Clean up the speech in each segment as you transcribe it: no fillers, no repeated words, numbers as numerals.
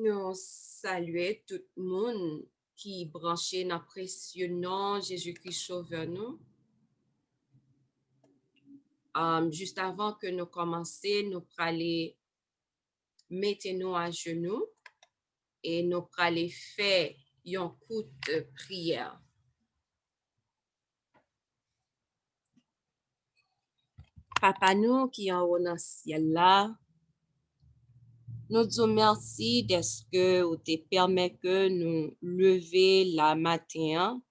Nous saluons tout le monde qui est branché dans le précieux nom Jésus-Christ Sauveur nous. Juste avant que nous commencions, nous allons mettre nous à genoux et nous allons faire un coup de prière. Papa nous qui est en haut dans le ciel là, nous disons merci d'être que vous te permet que nous lever la matin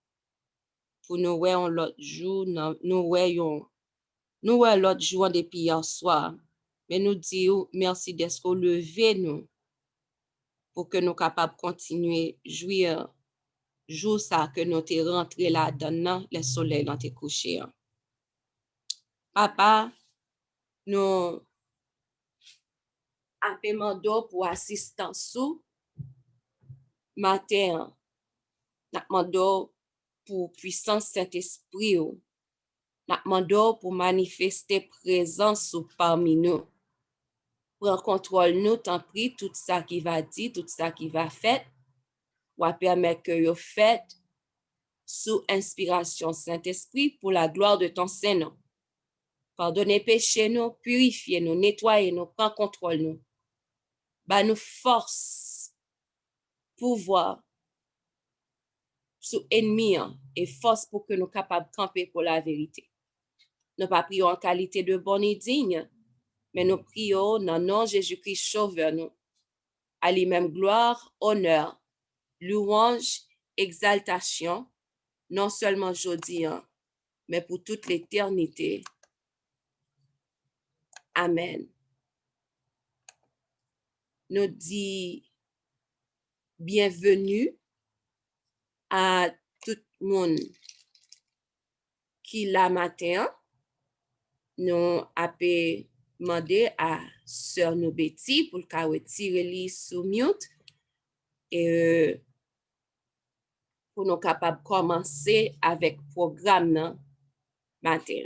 pour nous voir l'autre jour, nous voyons l'autre jour depuis hier soir. Mais nous disons merci d'être que levé nous pour que nous capables de continuer à jouir jour ça que nous te rentré là-dedans, le soleil dans te couché. Papa, nous appelons pour assistance sous matin. Nous demandons pour puissance Saint-Esprit. Nous demandons pour manifester présence parmi nous. Prends contrôle nous, t'en prie, tout ça qui va dire, tout ça qui va faire, ou à permettre que vous faites sous inspiration Saint-Esprit pour la gloire de ton Saint-Nom. Pardonnez péché nous, purifiez nous, nettoyez nous, prends contrôle nous. Bah nous force, pouvoir sous ennemi et force pour que nous soyons capables de camper pour la vérité. Nous pas prions en qualité de bon et digne, mais nous prions dans le nom de Jésus-Christ Sauveur nous. À lui-même gloire, honneur, louange, exaltation, non seulement aujourd'hui, mais pour toute l'éternité. Amen. Nous disons bienvenue à tout le monde qui la matin, nous avons demandé à Sœur nous Betty pour qu'elle retire sous mute et pour nous capables de commencer avec le programme matin.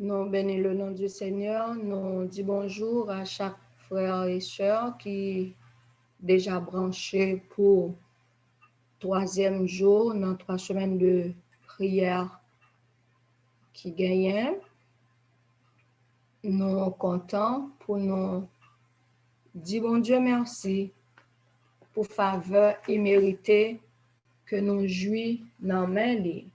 Nous bénissons le nom du Seigneur. Nous disons bonjour à chaque frère et sœur qui déjà branché pour 3e jour dans 3 semaines de prière qui gagnent. Nous sommes contents pour nous dire bon Dieu merci pour faveur imméritée que nous jouissons dans main li.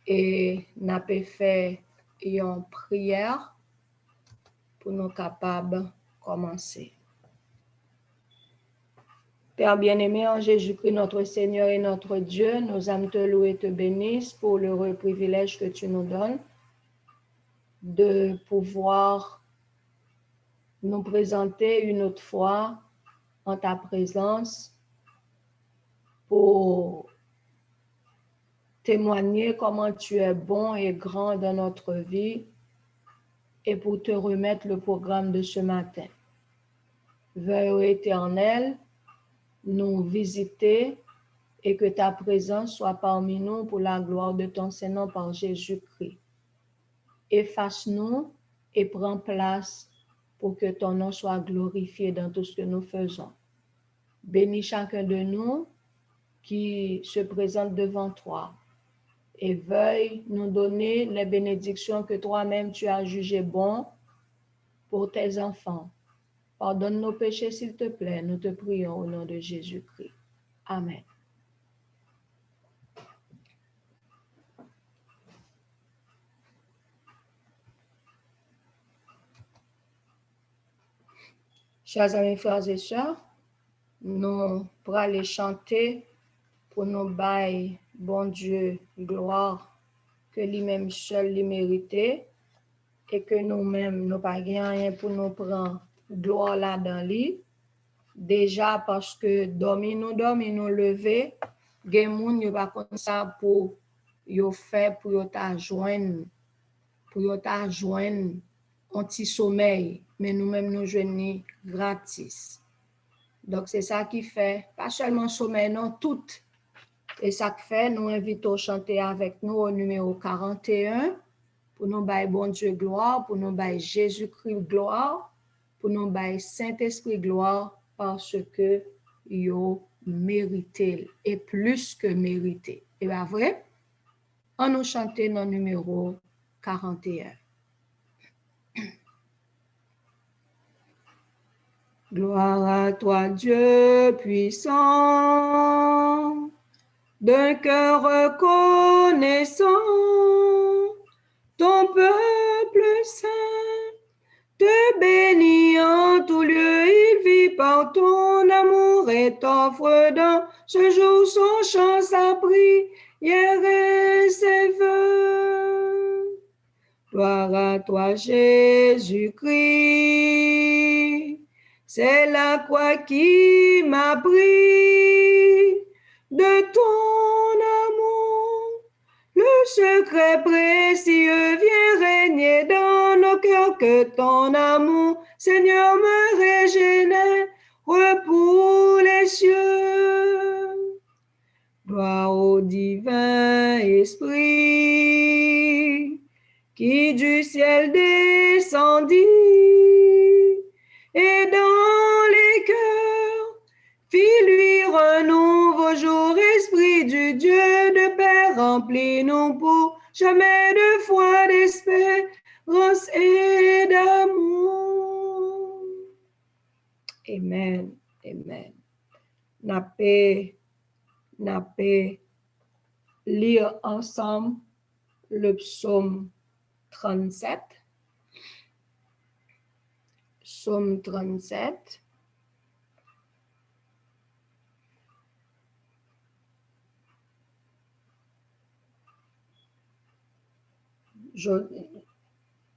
Et nous avons fait une prière pour nous capables de commencer. Père bien-aimé en Jésus-Christ, notre Seigneur et notre Dieu, nos âmes te louent et te bénissent pour l'heureux privilège que tu nous donnes de pouvoir nous présenter une autre fois en ta présence pour témoigner comment tu es bon et grand dans notre vie et pour te remettre le programme de ce matin. Veuille, Éternel, nous visiter et que ta présence soit parmi nous pour la gloire de ton Saint-Nom par Jésus-Christ. Efface-nous et prends place pour que ton nom soit glorifié dans tout ce que nous faisons. Bénis chacun de nous qui se présente devant toi et veuille nous donner les bénédictions que toi-même tu as jugées bonnes pour tes enfants. Pardonne nos péchés s'il te plaît, nous te prions au nom de Jésus-Christ. Amen. Chers amis, frères et sœurs, nous pourrons aller chanter pour nous bailler, bon Dieu, gloire, que lui-même seul lui mérite et que nous-mêmes, nous pas rien pour nous prendre gloire là dans lui. Déjà parce que dormir nous lever, gen moun yo pas comme ça pour yo faire pour yo ta joindre un petit sommeil, mais nous-mêmes nous joignons gratis. Donc c'est ça qui fait, pas seulement sommeil, non, tout. Et ça qui fait, nous invitons à chanter avec nous au numéro 41, pour nous bailler bon Dieu gloire, pour nous bailler Jésus-Christ gloire, pour nous bailler Saint-Esprit gloire, parce que yo mérité et plus que mérité. Et bien vrai, on nous chanter dans le numéro 41. Gloire à toi, Dieu puissant, d'un cœur reconnaissant, ton peuple saint te bénit en tout lieu, il vit par ton amour et t'offre dans ce jour son chant, sa prière et ses vœux. Gloire à toi, Jésus-Christ, c'est la croix qui m'a pris de ton amour. Le secret précieux vient régner dans nos cœurs, que ton amour, Seigneur, me régénère pour les cieux. Gloire au divin Esprit qui du ciel descendit et dans les cœurs fit luire un nouveau jour. Esprit du Dieu de paix, remplis-nous pour jamais de foi, d'espérance et d'amour. Amen, amen. N'a pas lire ensemble le psaume 37. Psaume 37.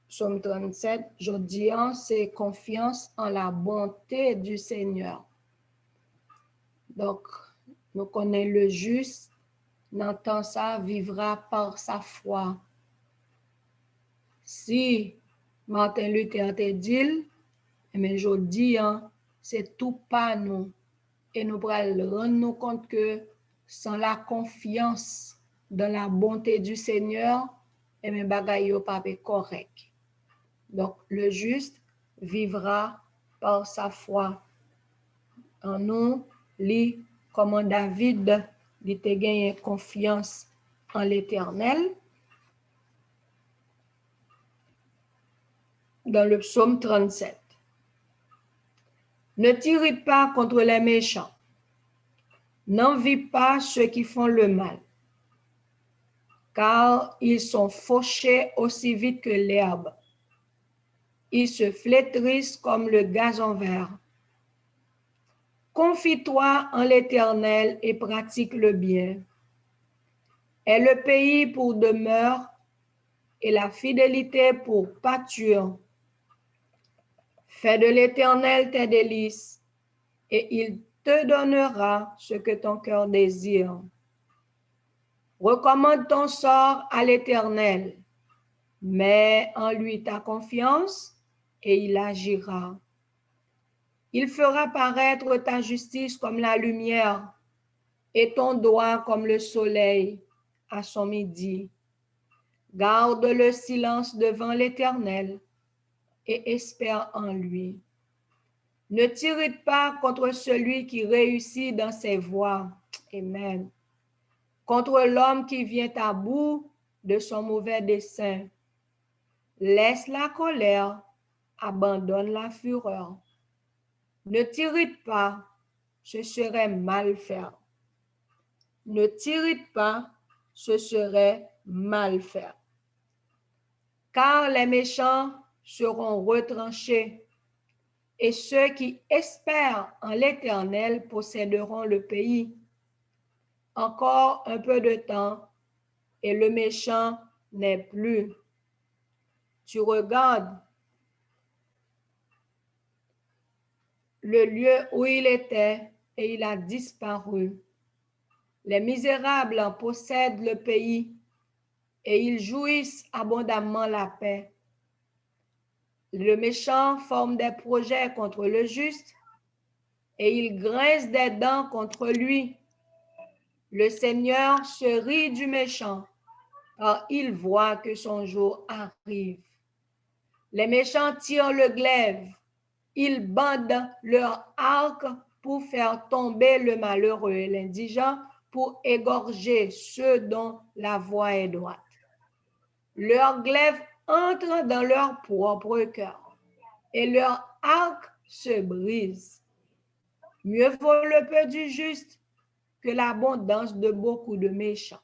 Psaume 37, je dis, c'est confiance en la bonté du Seigneur. Donc, nous connaissons le juste, n'entend ça, vivra par sa foi. Si Martin Luther te dit, mais je dis, c'est tout pas nous. Et nous pourrons rendre nous compte que sans la confiance dans la bonté du Seigneur, et mes bagailles ne pas correct. Donc, le juste vivra par sa foi. En nous, lit comme David, il a gagné confiance en l'Éternel. Dans le psaume 37. Ne tirez pas contre les méchants. N'envie pas ceux qui font le mal, car ils sont fauchés aussi vite que l'herbe. Ils se flétrissent comme le gazon vert. Confie-toi en l'Éternel et pratique le bien. Aie le pays pour demeure et la fidélité pour pâture. Fais de l'Éternel tes délices et il te donnera ce que ton cœur désire. Recommande ton sort à l'Éternel, mets en lui ta confiance et il agira. Il fera paraître ta justice comme la lumière et ton droit comme le soleil à son midi. Garde le silence devant l'Éternel et espère en lui. Ne t'irrite pas contre celui qui réussit dans ses voies. Amen. Contre l'homme qui vient à bout de son mauvais dessein. Laisse la colère, abandonne la fureur. Ne t'irrite pas, ce serait mal faire. Ne t'irrite pas, ce serait mal faire. Car les méchants seront retranchés et ceux qui espèrent en l'Éternel posséderont le pays. Encore un peu de temps et le méchant n'est plus. Tu regardes le lieu où il était et il a disparu. Les misérables en possèdent le pays et ils jouissent abondamment la paix. Le méchant forme des projets contre le juste et il grince des dents contre lui. Le Seigneur se rit du méchant car il voit que son jour arrive. Les méchants tirent le glaive, ils bandent leur arc pour faire tomber le malheureux et l'indigent, pour égorger ceux dont la voie est droite. Leur glaive entre dans leur propre cœur et leur arc se brise. Mieux vaut le peu du juste que l'abondance de beaucoup de méchants,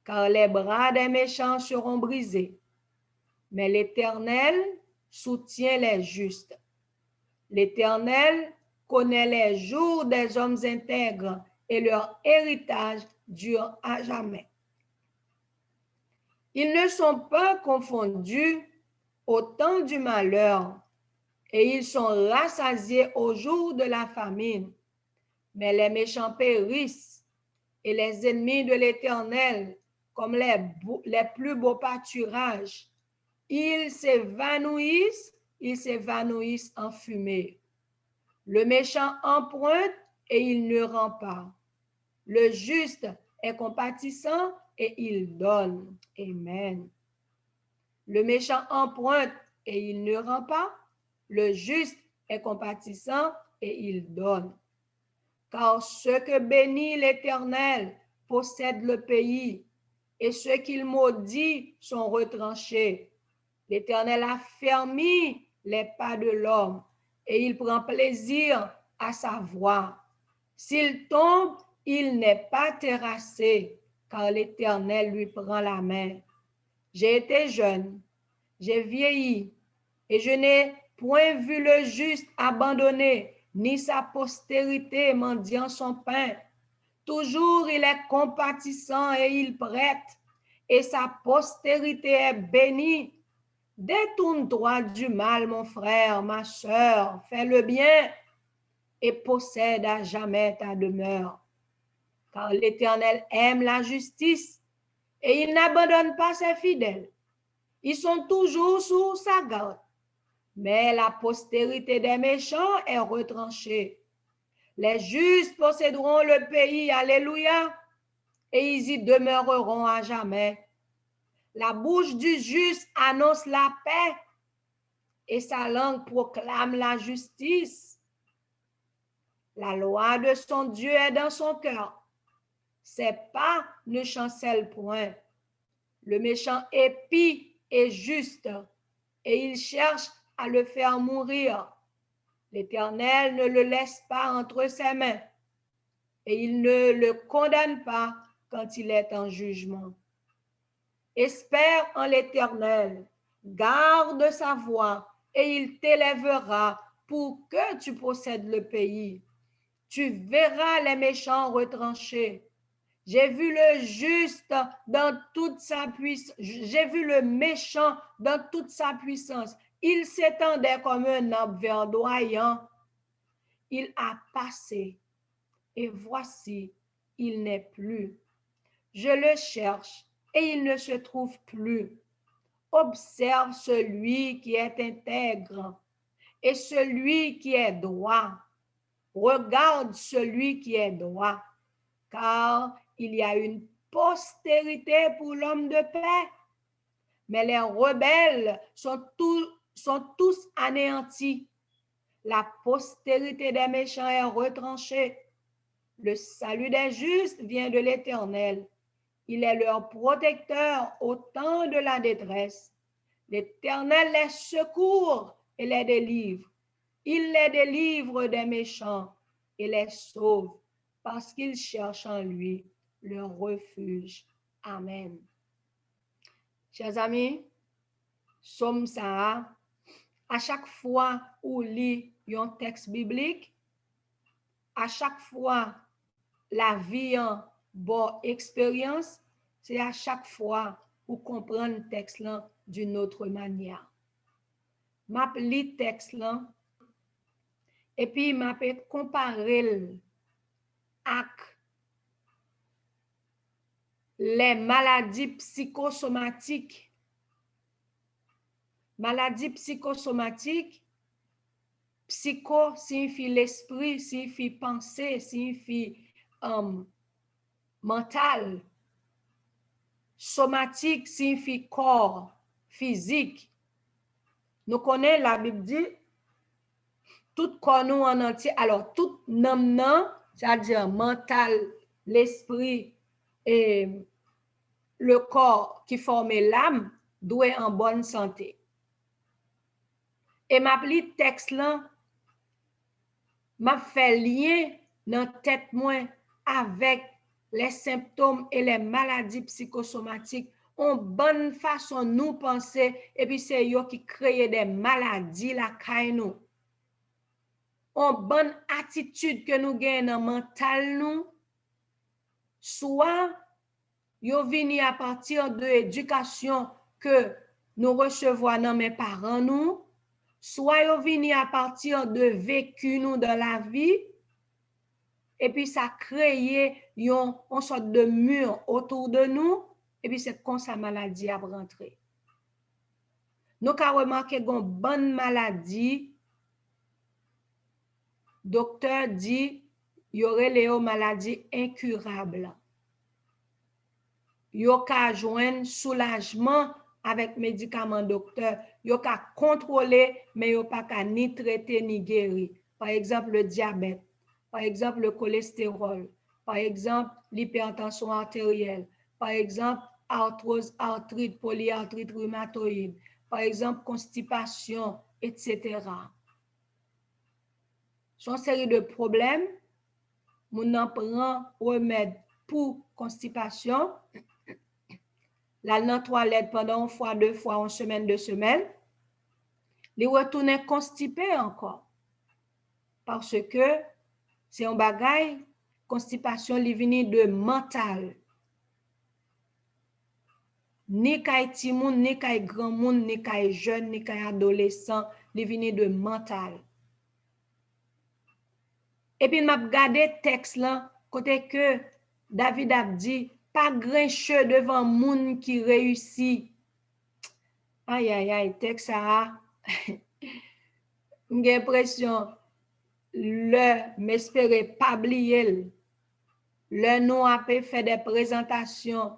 car les bras des méchants seront brisés, mais l'Éternel soutient les justes. L'Éternel connaît les jours des hommes intègres et leur héritage dure à jamais. Ils ne sont pas confondus au temps du malheur et ils sont rassasiés au jour de la famine. Mais les méchants périssent et les ennemis de l'Éternel, comme les plus beaux pâturages, ils s'évanouissent en fumée. Le méchant emprunte et il ne rend pas. Le juste est compatissant et il donne. Amen. Le méchant emprunte et il ne rend pas. Le juste est compatissant et il donne. Car ceux que bénit l'Éternel possèdent le pays, et ceux qu'il maudit sont retranchés. L'Éternel a fermi les pas de l'homme, et il prend plaisir à sa voix. S'il tombe, il n'est pas terrassé, car l'Éternel lui prend la main. J'ai été jeune, j'ai vieilli, et je n'ai point vu le juste abandonné, ni sa postérité mendiant son pain. Toujours il est compatissant et il prête, et sa postérité est bénie. Détourne-toi du mal, mon frère, ma sœur, fais le bien et possède à jamais ta demeure. Car l'Éternel aime la justice et il n'abandonne pas ses fidèles. Ils sont toujours sous sa garde. Mais la postérité des méchants est retranchée. Les justes posséderont le pays, alléluia, et ils y demeureront à jamais. La bouche du juste annonce la paix et sa langue proclame la justice. La loi de son Dieu est dans son cœur. Ses pas ne chancellent point. Le méchant épie est juste et il cherche à le faire mourir. L'Éternel ne le laisse pas entre ses mains et il ne le condamne pas quand il est en jugement. Espère en l'Éternel, garde sa voie et il t'élèvera pour que tu possèdes le pays. Tu verras les méchants retranchés. J'ai vu le juste dans toute sa puissance. J'ai vu le méchant dans toute sa puissance. Il s'étendait comme un arbre verdoyant. Il a passé et voici, il n'est plus. Je le cherche et il ne se trouve plus. Observe celui qui est intègre et celui qui est droit. Regarde celui qui est droit, car il y a une postérité pour l'homme de paix. Mais les rebelles sont tous anéantis. La postérité des méchants est retranchée. Le salut des justes vient de l'Éternel. Il est leur protecteur au temps de la détresse. L'Éternel les secourt et les délivre. Il les délivre des méchants et les sauve parce qu'ils cherchent en lui leur refuge. Amen. Chers amis, somme ça, à chaque fois où lit un texte biblique, à chaque fois la vie en bonne expérience, c'est à chaque fois où comprendre le texte là d'une autre manière. M'a lit texte là et puis m'a comparer avec les maladies psychosomatiques. Maladies psychosomatiques, psycho signifie l'esprit, signifie pensée, signifie mental. Somatique signifie corps, physique. Nous connaissons, la Bible dit, tout corps nous en entier. Alors, tout nom, c'est-à-dire mental, l'esprit et le corps qui forme l'âme, doit être en bonne santé. Et ma pli texte là, m'a fait lien dans tête moi avec les symptômes et les maladies psychosomatiques. En bonne façon nous penser et puis c'est yo qui crée des maladies la caille nous. En bonne attitude que nous gagnons dans mental nous, soit yo vini à partir de l'éducation que nous recevons dans mes parents nous, soit yo vini à partir de vécu nous dans la vie, et puis ça crée une sorte de mur autour de nous, et puis c'est comme ça maladie a rentré. Nous avons remarqué une bonne maladie, docteur dit, il y aurait les maladies incurables. Yo ka joindre soulagement avec médicaments docteur, yo ka contrôler mais yo pas ka ni traiter ni guérir. Par exemple le diabète, par exemple le cholestérol, par exemple l'hypertension artérielle, par exemple arthrose, arthrite, polyarthrite rhumatoïde, par exemple constipation, etc. C'est une série de problèmes. Mon en prend remède pour constipation. La dans toilette pendant une fois, 2 fois, une semaine, 2 semaines, les retourner constipé encore. Parce que c'est un bagay, constipation, li vini de mental. Ni kay ti moun, ni kay grand moun, ni kay jeune, ni kay adolescent, li vini de mental. Et puis, m'a regardé texte là, côté que David a dit, pas grincheux devant moun qui réussit. Aïe, aïe, aïe, texte ça. J'ai l'impression, m'espérer pas oublier. Le nom a fait des présentations,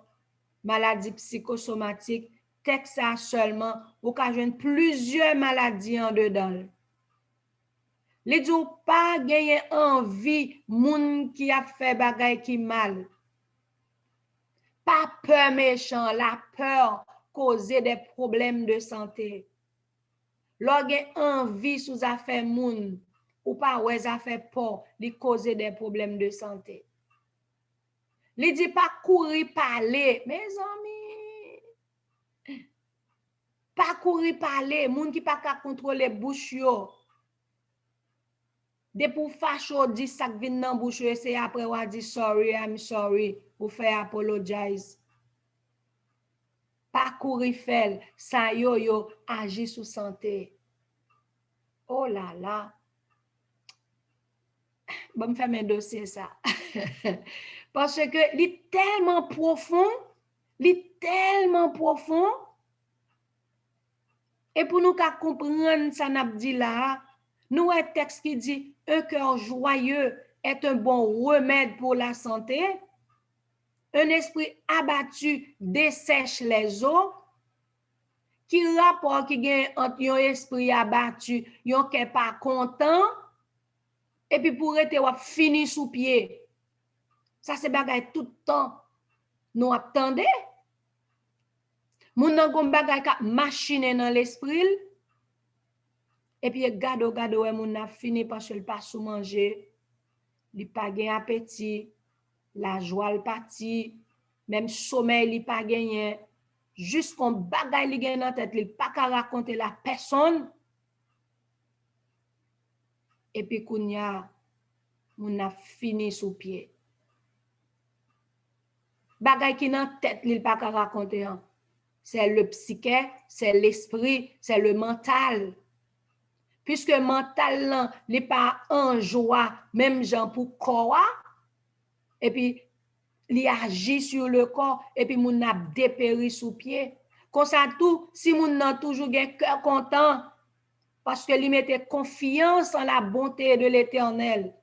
maladies psychosomatiques, texte ça seulement, ou qu'à joindre plusieurs maladies en dedans. Les dit pas gagner envie moun qui a fait bagay qui mal. Pas peur méchant, la peur causer des problèmes de santé. Lorsque envie sous affaire moun ou pas ouais affaire peur, li causer des problèmes de santé. Li dit pas courir parler, mes amis. Pas courir parler, moun qui pas ka contrôler bouche yo. De pour facho di sak vin nan bouche yo, c'est après ou dit sorry, I'm sorry, ou faire apologize. Pas courir faire, ça yo agit sous santé. Oh là là. Bon, me faire mes dossiers ça. Parce que li tellement profond, et pour nous qu'à comprendre ça n'a dit là, nous un texte qui dit un cœur joyeux est un bon remède pour la santé. Un esprit abattu dessèche les eaux. Qui rapport qui gagne entre un esprit abattu, yon qui pas content, et puis pour être fini sous pied. Ça c'est bagay tout le temps. Nous attendez. Moun nan gon bagay ka machine dans l'esprit. Et puis gado moun na fini parce qu'il pas sous manger. Li pas gen appétit, la joie le parti, même sommeil li pas gagné. Juste qu'on bagay li gen dans tête, li pas ka raconter la personne. Et puis kounya moun na fini sous pied. Bagay ki nan tête li pas ka raconter. C'est le psyché, c'est l'esprit, c'est le mental. Puisque mental là, li pas en joie, même gens pour corps, et puis li agit sur le corps, et puis moun n'a dépéri sous pied. Comme ça tout, si moun nan toujours gen cœur content, parce que li mette confiance en la bonté de l'Éternel.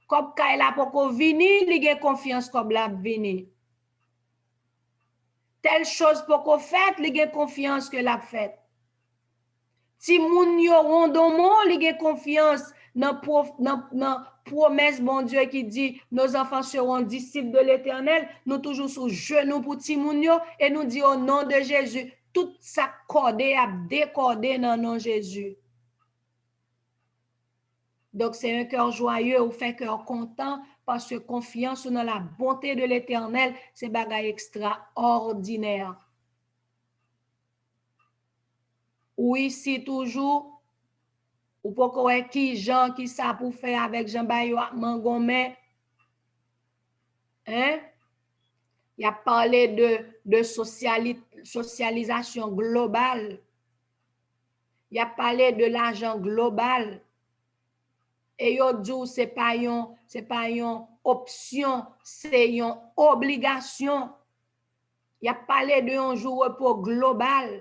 Comme kay la poko vini, li gen confiance comme la vini. telle chose pour qu'on fait, il a confiance que l'a fait. Si moun yo rondomon, il a confiance dans promesse bon Dieu qui dit nos enfants seront disciples de l'Éternel, nous toujours sous genoux pour ti moun yo et nous dit au nom de Jésus, tout ça cordé à décordé dans le nom de Jésus. Donc, c'est un cœur joyeux ou fait cœur content parce que confiance dans la bonté de l'Éternel, c'est bagay extraordinaire. Ou ici toujours, ou pourquoi qui Jean qui ça pour faire avec Jean Bayo Mangomé, hein? Il a parlé de socialisation globale. Il a parlé de l'argent global. Et yo dit c'est pas une option, c'est une obligation. Il a parlé de un jour repos global.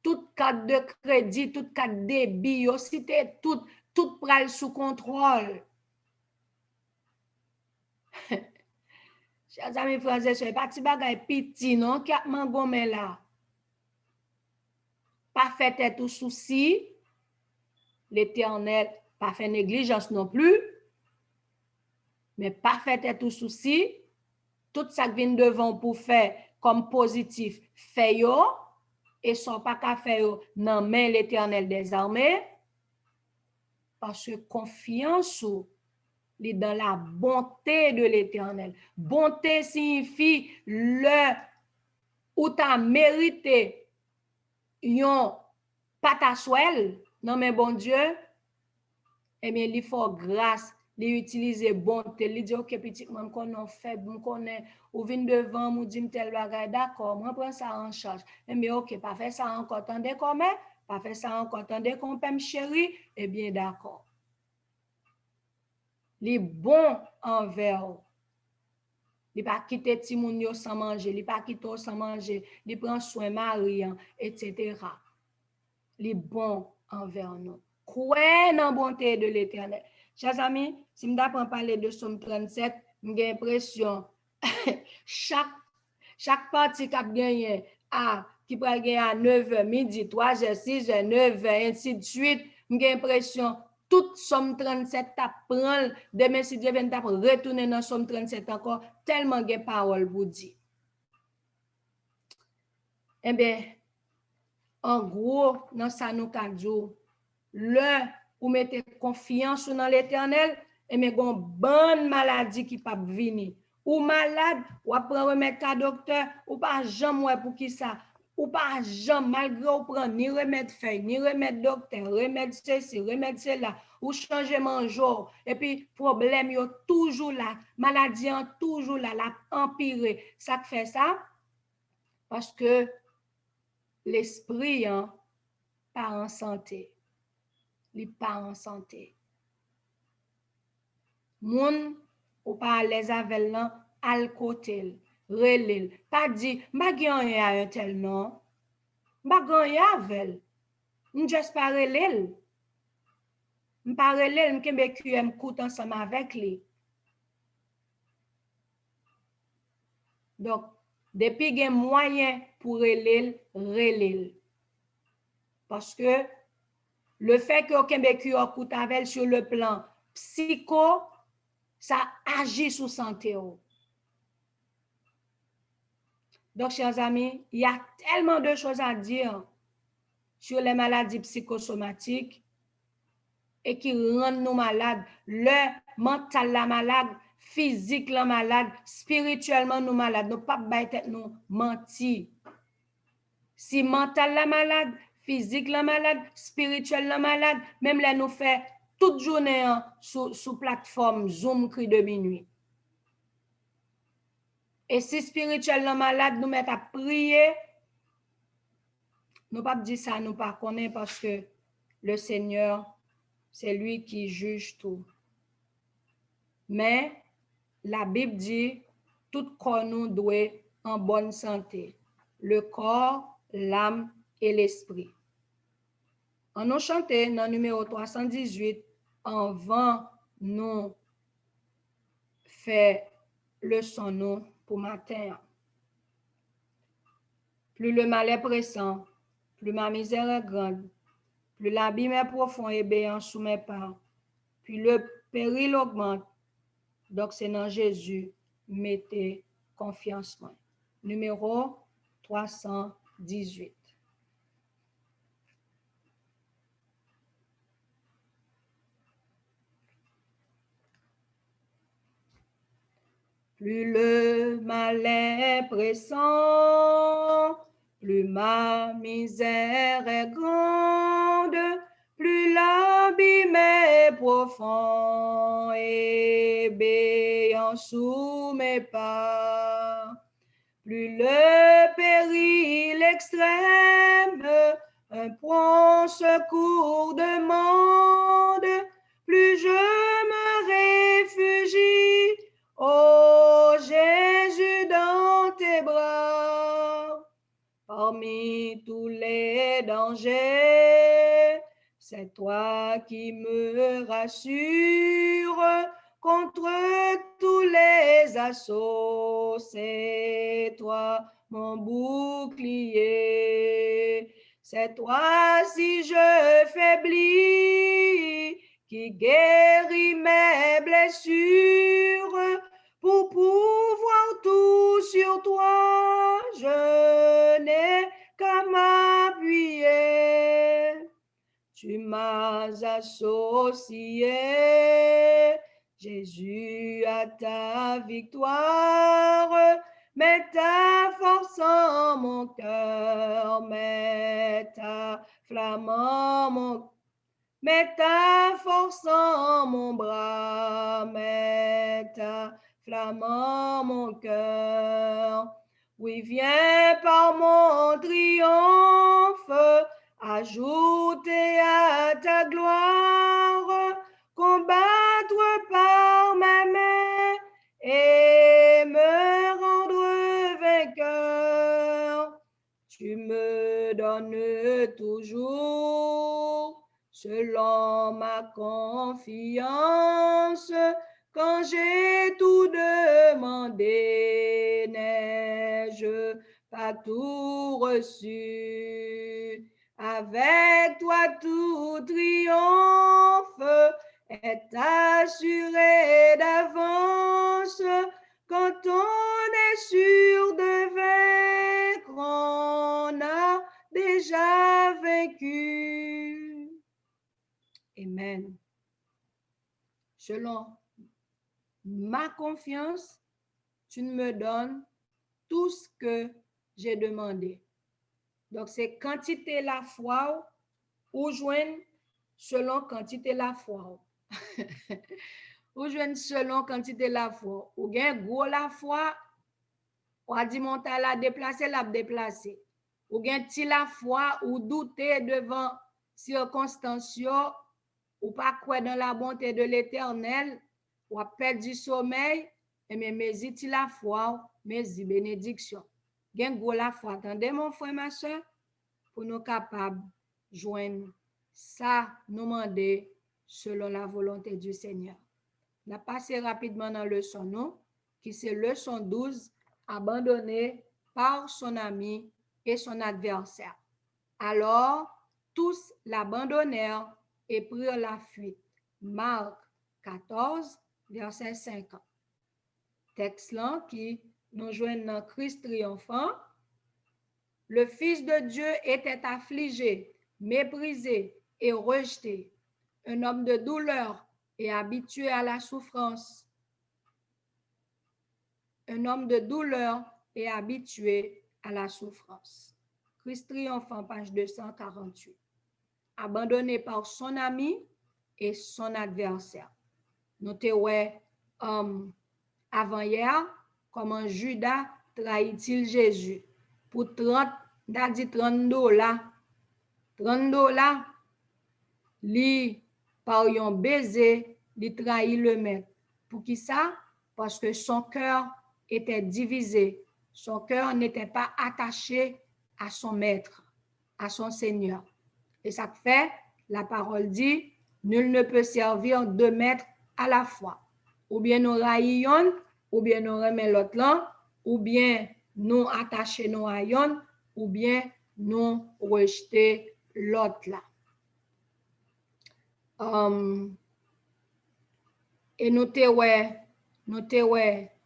Toute carte de crédit, toute carte débit, yo cité tout pral sous contrôle. Chers amis frères et sœurs, pas ti bagay petit non qui a mangomé là. Pas fait tête ou souci. L'Éternel pas fait négligence non plus, mais pas fait tout souci, tout ça qui vient devant pour faire comme positif, fait yo, et sans pas qu'à faire yo, non mais l'Éternel des armées, parce que confiance est dans la bonté de l'Éternel. Bonté signifie le où t'as mérité yon pataswel, non mais bon Dieu, eh bien, il faut grâce, il utilise bonté, il dit, ok, petit, moi, je faible, je connais, ou vient devant, je dis, tel bagage, d'accord, moi, prends ça en charge. Eh bien, ok, pas faire ça encore, tandis qu'on met, pas faire ça encore, tandis qu'on peut me chérir, eh bien, d'accord. Il est bon envers eux. Il pas quitter Timounio sans manger, il pas quitter sans manger, il prend soin Marian, etc. Il est bon envers nous. Croyez dans la bonté de l'Éternel. Chers amis, si je apprends à parler de Somme 37, j'ai l'impression chaque partie qui a gagné qui peut gagner à 9h, midi, 3h, 6h, 9h, ainsi de suite, j'ai l'impression toute Somme 37 t'apprend, demain si Dieu vient retourner dans Somme 37 encore, tellement j'ai parole pour dire. Eh bien, en gros, dans ça nous cadre, le ou mettez confiance dans l'Éternel, et mais gon bonne maladie qui pas venir. Ou malade, ou prend remède à docteur, ou pas jamais pour qui ça. Ou pas jamais malgré ou prend ni remède feuille, ni remède docteur, remède ceci, remède cela, ou changement jour et puis problème yo toujours là, maladie en toujours là, la empiré. Ça fait ça parce que l'esprit pas en santé. Il pas en santé. Moun ou pas à l'aise avec l'an, al côté, relil. Pas dit, m'a gagné à un tel non. M'a gagné avec. M'just pas relil. M'pas relil, m'kembe QM koute ensemble avec lui. Donc, depuis qu'il y a moyen pour relil. Parce que le fait que kembe QM koute avec sur le plan psycho, ça agit sur santé. Donc, chers amis, il y a tellement de choses à dire sur les maladies psychosomatiques et qui rendent nous malades. Le mental la malade, physique la malade, spirituellement nous malades. Nous pas bête nous mentir. Si mental la malade, physique la malade, spirituel la malade, même là nous fait toute journée sous plateforme Zoom cri de minuit. Et si spirituellement malade, nous mettons à prier, nous pas dire ça, nous pas connaître parce que le Seigneur, c'est lui qui juge tout. Mais la Bible dit, tout corps nous doit en bonne santé. Le corps, l'âme et l'esprit. On nous chanté dans le numéro 318, avant nous faire le son nous pour matin. Plus le mal est pressant, plus ma misère est grande, plus l'abîme est profond et béant sous mes pas, puis le péril augmente. Donc, c'est dans Jésus, mettez confiance. Numéro 318. Plus le mal est pressant, plus ma misère est grande, plus l'abîme est profond et béant sous mes pas. Plus le péril extrême un prompt secours demande, plus je me réfugie, ô Jésus, dans tes bras. Parmi tous les dangers, c'est toi qui me rassures contre tous les assauts. C'est toi mon bouclier. C'est toi, si je faiblis, qui guérit mes blessures. Pour pouvoir tout sur toi, je n'ai qu'à m'appuyer. Tu m'as associé, Jésus, à ta victoire. Mets ta force en mon cœur, mets ta flamme en mon cœur. Mets ta force en mon bras, mets ta flamme en mon cœur. Oui, viens par mon triomphe, ajouter à ta gloire, combattre par ma main et me rendre vainqueur. Tu me donnes toujours selon ma confiance, quand j'ai tout demandé, n'ai-je pas tout reçu? Avec toi tout triomphe est assuré d'avance, quand on est sûr de vaincre, on a déjà vaincu. Amen. Selon ma confiance, tu me donnes tout ce que j'ai demandé. Donc, c'est quantité la foi ou joindre selon quantité la foi. Ou joindre selon quantité la foi. Ou bien gros la foi, ou a dit monter la déplacer, la déplacer. Ou bien ti la foi ou douter devant circonstances ou pas croire dans la bonté de l'Éternel, ou a perdu du sommeil, et mais médite la foi, mais bénédiction. Gen go la foi, attendez mon frère, ma soeur, pour nous capables de joindre ça, nous demander selon la volonté du Seigneur. On a passé rapidement dans le leçon, non? Qui c'est leçon 12, abandonné par son ami et son adversaire. Alors, tous l'abandonnèrent et prirent la fuite. Marc 14, verset 50. Texte là qui nous joignent dans Christ triomphant. Le Fils de Dieu était affligé, méprisé et rejeté, un homme de douleur et habitué à la souffrance. Un homme de douleur et habitué à la souffrance. Christ triomphant, page 248. Abandonné par son ami et son adversaire. Notez avant hier, comment Judas trahit-il Jésus pour 30 $. 30 $, li par un baiser, li trahit le maître. Pour qui ça? Parce que son cœur était divisé. Son cœur n'était pas attaché à son maître, à son Seigneur. Et ça fait, la parole dit, nul ne peut servir deux maîtres à la fois. Ou bien nous raillons, ou bien nous remettons l'autre là, ou bien nous attachons nous à yon, ou bien nous rejeter l'autre là. Et nous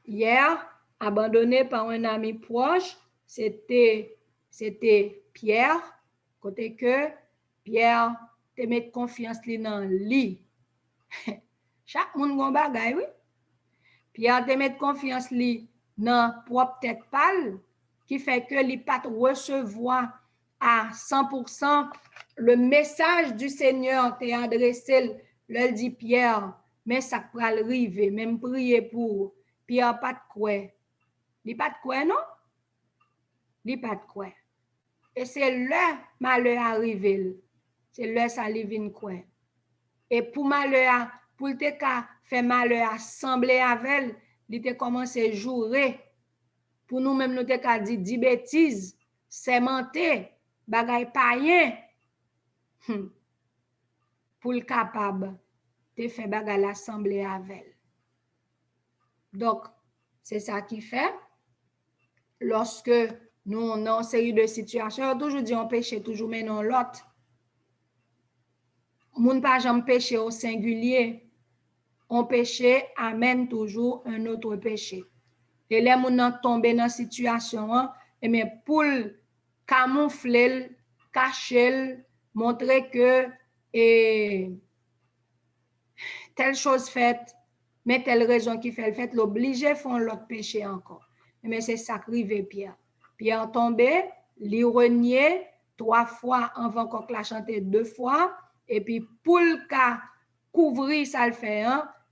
hier, abandonné par un ami proche, c'était Pierre, côté que Pierre te met confiance dans lui. Chaque monde gon bagay, oui. Pierre te met confiance lui dans propre tête pâle, qui fait que lui pas recevoir à 100% le message du Seigneur t'est adressé, le dit Pierre, mais ça peut arriver, même prier pour Pierre pas de quoi. Il pas de quoi, non? Il pas de quoi. Et c'est le malheur arrivé. C'est le ça li vinn quoi. Et pour malheur, pour te ka faire malheur assembler avec, il te commencé jouer. Pour nous même nous te ka dit bêtises, sémenté, bagay païen. Pour le capable de faire bagay l'assemblée avec. Donc, c'est ça qui fait lorsque nous on a une série de situations, toujours dit on péché, toujours mais non l'autre. Moun pas jamais péché au singulier. On péché amène toujours un autre péché. Et les moun tomber dans situation, et mais pour camoufler, cacher, montrer que telle chose faite, mais telle raison qui fait le fait, l'obliger font l'autre péché encore. Mais c'est ça qui arrive Pierre. Pierre tombé, li renié 3 fois avant qu'on la chante 2 fois, et puis pour le cas couvrir ça le fait,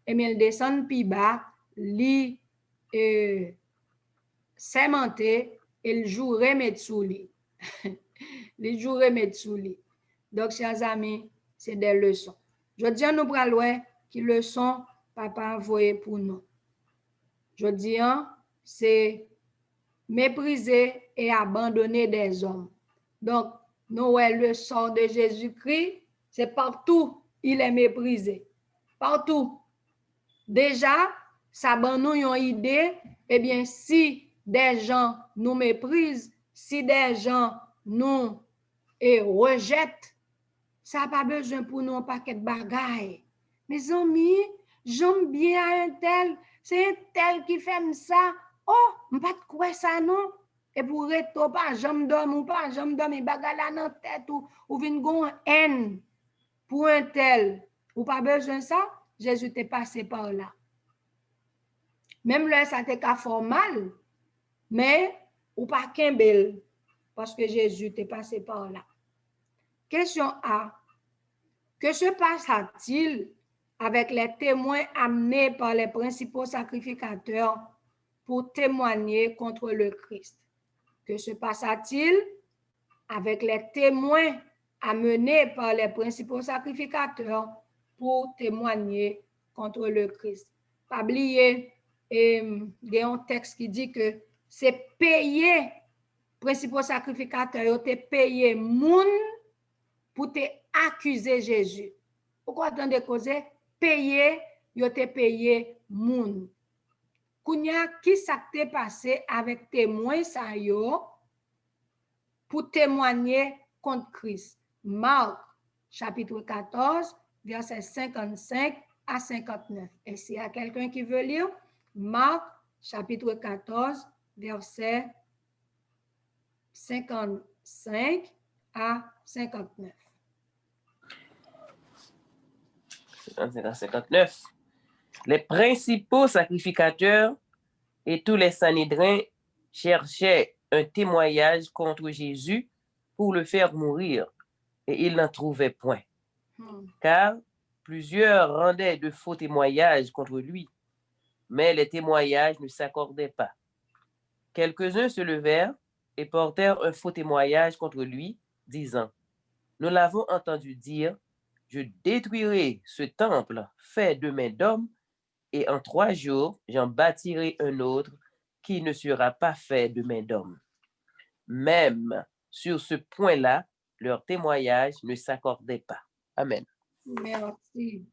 et bien il descend plus bas, li sémenté, et le jour remettre sous lui. Les jours remettre sous lui. Donc, chers amis, c'est des leçons. Je dis à nous prenons qui leçon papa envoyé pour nous. Je dis, c'est mépriser et abandonner des hommes. Donc, nous, le sort de Jésus-Christ, c'est partout, il est méprisé. Partout. Déjà, ça donne nous une idée, eh bien, si des gens nous méprisent, si des gens nous rejettent, ça n'a pas besoin pour nous un paquet de bagailles. Mes amis, j'aime bien un tel, c'est un tel qui fait ça. Oh, je ne sais pas de quoi ça, non? Et pour être pas, j'aime dormir ou pas, j'aime dormir, bagaille là dans la tête ou vin gon haine pour un tel. Ou pas besoin de ça, Jésus t'est passé par là. Même là, ça t'est qu'à formal, mais ou pas qu'un bel, parce que Jésus t'est passé par là. Question A. Que se passe-t-il avec les témoins amenés par les principaux sacrificateurs pour témoigner contre le Christ? Que se passe-t-il avec les témoins amenés par les principaux sacrificateurs pour témoigner contre le Christ? Pas oublier, il y a un texte qui dit que c'est payer, principaux sacrificateurs, te payer moun pour te accuser Jésus. Pourquoi attendez causer? Payer, yo te payer moun. Kounya, qui ça t'est passé avec témoins ça yo pour témoigner contre Christ? Marc, chapitre 14, versets 55 à 59. Et s'il y a quelqu'un qui veut lire, Marc, chapitre 14, versets 55 à 59. 59. Les principaux sacrificateurs et tous les Sanhédrins cherchaient un témoignage contre Jésus pour le faire mourir, et ils n'en trouvaient point. Car plusieurs rendaient de faux témoignages contre lui, mais les témoignages ne s'accordaient pas. Quelques-uns se levèrent et portèrent un faux témoignage contre lui, disant: Nous l'avons entendu dire, je détruirai ce temple fait de main d'homme, et en 3 jours, j'en bâtirai un autre qui ne sera pas fait de main d'homme. Même sur ce point-là, leur témoignage ne s'accordait pas. Amen. Merci.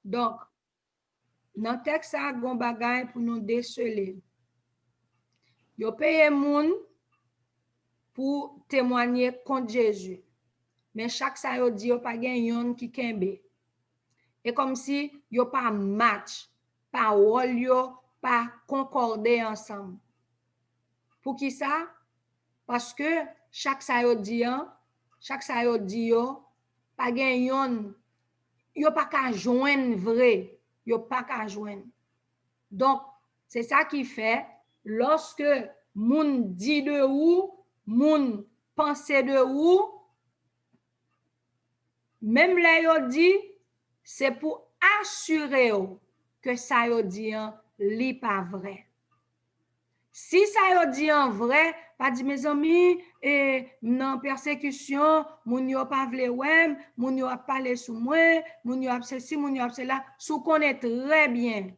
Donc, dans le texte, ça a un bagage pour nous déceler. Yo paye moun pour témoigner contre Jésus. Mais chaque ça yo dit yo pas gen yon qui kembe. Et comme si yo pas match, parole yo pas concordé ensemble. Pour qui ça? Parce que chaque ça yo dit yo pas gen yon yo pas ka joindre vrai, yo pas ka joindre. Donc c'est ça qui fait lorsque moun dit de ou, moun pense de ou, même là yo dit c'est pour assurer que ça yo dit li pas vrai. Si ça yo dit en vrai, pas dit mes amis non persécution, moun yo pas vle wèm, moun yo a parlé sous moi, moun yo a ceci, moun yo a cela, sou connaît très bien.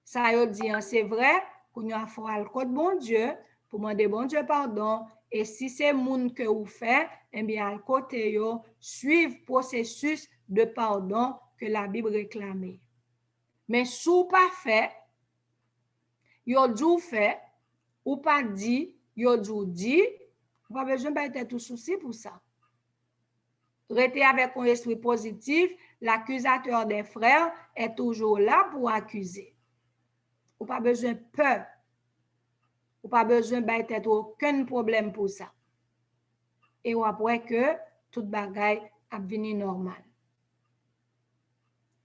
Ça yo dit c'est vrai, qu'on y a faut al côté bon Dieu pour demander bon Dieu pardon et si c'est moun que vous fait, eh bien al côté yo suivre processus de pardon que la Bible réclame. Mais sous pas fait, yo dou fait ou pas dit, yo dou dit, pas besoin d'être tout souci pour ça. Rester avec un esprit positif, l'accusateur des frères est toujours là pour accuser. Ou pas besoin de peur. Ou pas besoin d'être aucun problème pour ça. Et ou après que tout bagaille a venu normal.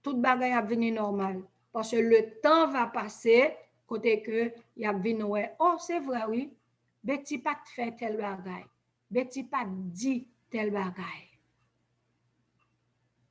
Tout bagaille a venu normal. Parce que le temps va passer, côté que y a venu ouais, oh c'est vrai oui, Betty pas fait tel bagaille. Betty pas dit tel bagaille.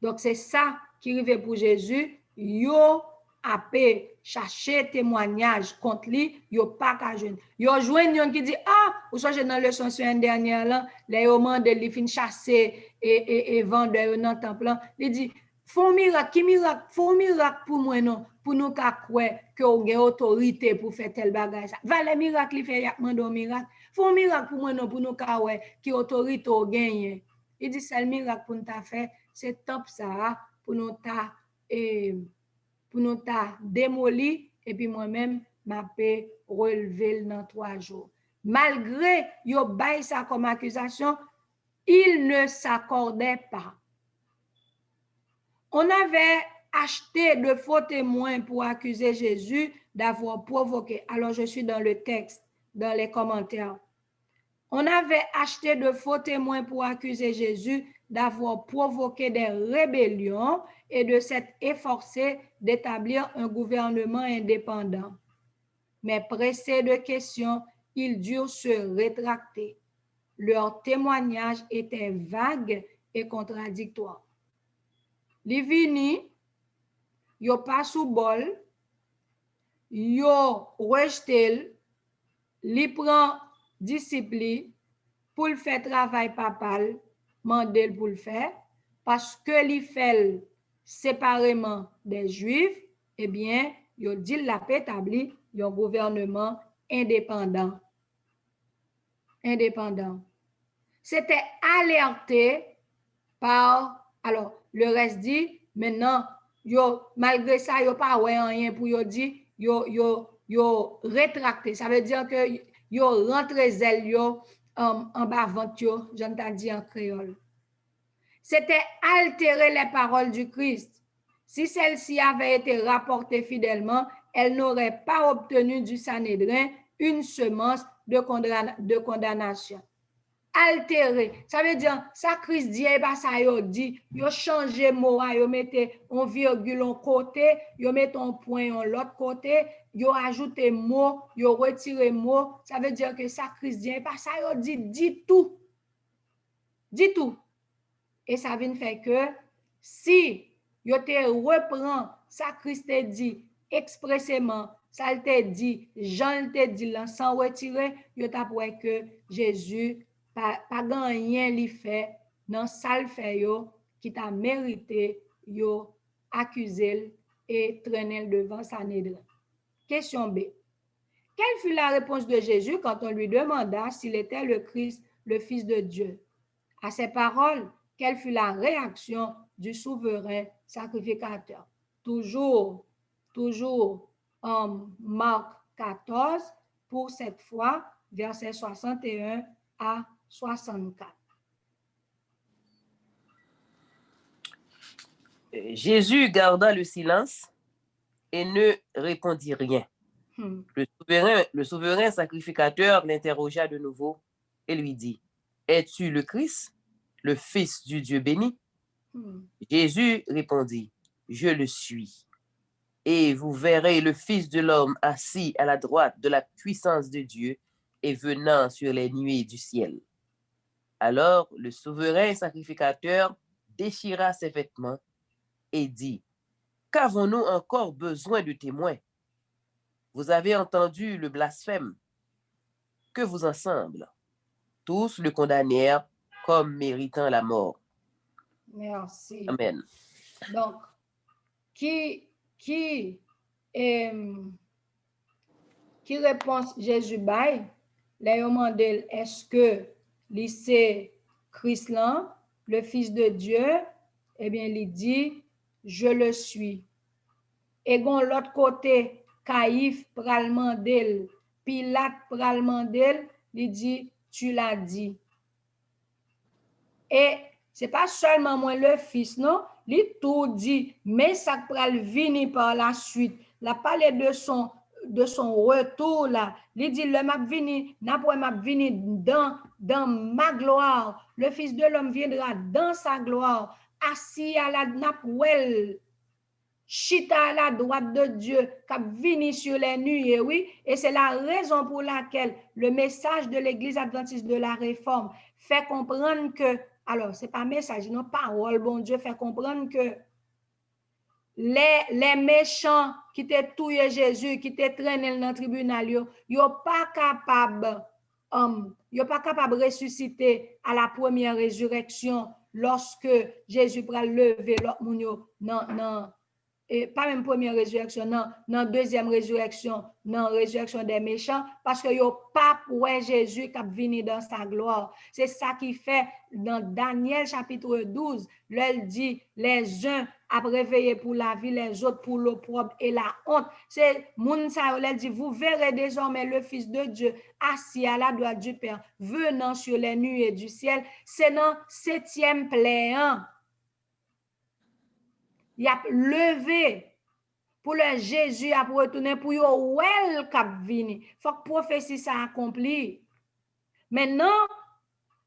Donc c'est ça qui arrive pour Jésus, yo apé chercher témoignage contre lui, yo pas ka joindre. Yo joindre yon qui dit ah, ou soit dans leçon semaine dernière là, les yo mande li fin chasser et vendeur dans temple là, il dit font miracle, qui miracle, font miracle pour moi non, pour nous ka croire que on a autorité pour faire tel bagage ça. Va les miracles li fait y a mande miracle. Font miracle pour moi non pour nous ka ouais qui autorité au gagne. Il dit c'est le miracle pour nous ta fait, c'est top ça pour nous ta démoli et puis moi-même m'a fait relever dans 3 jours. Malgré yo bay ça comme accusation, il ne s'accordait pas. On avait acheté de faux témoins pour accuser Jésus d'avoir provoqué. Alors je suis dans le texte, dans les commentaires. On avait acheté de faux témoins pour accuser Jésus d'avoir provoqué des rébellions et de s'être efforcé d'établir un gouvernement indépendant. Mais pressés de questions, ils durent se rétracter. Leurs témoignages étaient vagues et contradictoires. Li vini, yo pas sous bol, yo rejeté, li prend discipline pour le faire travail papal, mandel pour le faire, parce que li fait séparément des Juifs, eh bien, yo dit la établi un gouvernement indépendant. Indépendant. C'était alerté par, alors, le reste dit, maintenant, yo, malgré ça, yo pas ouais rien pour yo dit, yo rétracté. Ça veut dire que yo rentré zèle yo en bas vente yo, j'en t'ai dit en créole. C'était altérer les paroles du Christ. Si celle-ci avait été rapportée fidèlement, elle n'aurait pas obtenu du Sanhédrin une semence de condamnation. Altérer, ça veut dire, ça Christ dit, et ça yo dit, yo changé mot, yo mette un virgule en côté, yo mette un point en l'autre côté, yo ajouté mot, yo retiré mot, ça veut dire que ça Christ dit, et ça yo dit tout. Dit tout. Et ça vient faire que si yo te reprend ça Christ te dit expressément, ça te dit, Jean te dit là sans retirer, yo t'a pour que Jésus pas rien li fait dans ça le fait yo qui t'a mérité yo accuser et traîner devant Sanhédrin. Question B. Quelle fut la réponse de Jésus quand on lui demanda s'il était le Christ, le Fils de Dieu? À ces paroles, quelle fut la réaction du souverain sacrificateur? Toujours en Marc 14, pour cette fois, versets 61 à 64. Jésus garda le silence et ne répondit rien. Le souverain sacrificateur l'interrogea de nouveau et lui dit, « Es-tu le Christ, le Fils du Dieu béni? » Jésus répondit, « Je le suis. Et vous verrez le Fils de l'homme assis à la droite de la puissance de Dieu et venant sur les nuées du ciel. » Alors le souverain sacrificateur déchira ses vêtements et dit, « Qu'avons-nous encore besoin de témoins? Vous avez entendu le blasphème. Que vous en semble? » Tous le condamnèrent comme méritant la mort. Merci. Amen. Donc, qui répond Jésus bail? Là, il demande, est-ce que c'est Christ là, le Fils de Dieu? Eh bien, il dit, je le suis. Et gon l'autre côté, Caïphe pral mandel, Pilate pral mandel, il dit, tu l'as dit. Et c'est pas seulement moi le Fils, non? Il tout dit, mais ça pral venir par la suite. La parlé de son retour là. Il dit, le m'a vini, n'a pas m'a vini dans ma gloire. Le Fils de l'homme viendra dans sa gloire, assis à la napouelle. Chita à la droite de Dieu, qui vini sur les nuées, oui, et c'est la raison pour laquelle le message de l'Église adventiste de la Réforme fait comprendre que, alors, c'est pas message, non, parole, bon Dieu, fait comprendre que les méchants qui te tué Jésus, qui te traîné dans le tribunal, yo pas capable de ressusciter à la première résurrection lorsque Jésus va lever l'autre moun non. Et pas même première résurrection, non, deuxième résurrection, non, résurrection des méchants, parce que yo pas pour Jésus qui venu dans sa gloire. C'est ça qui fait dans Daniel chapitre 12, là il dit, les uns a réveillé pour la vie, les autres pour l'opprobre et la honte. C'est moun sa il dit, vous verrez désormais le Fils de Dieu assis à la droite du Père, venant sur les nuées du ciel. C'est dans 7e pléant. Il a levé pour le Jésus a retourner pour yo wel k'ap vini. Faut que prophétie ça accompli. Maintenant,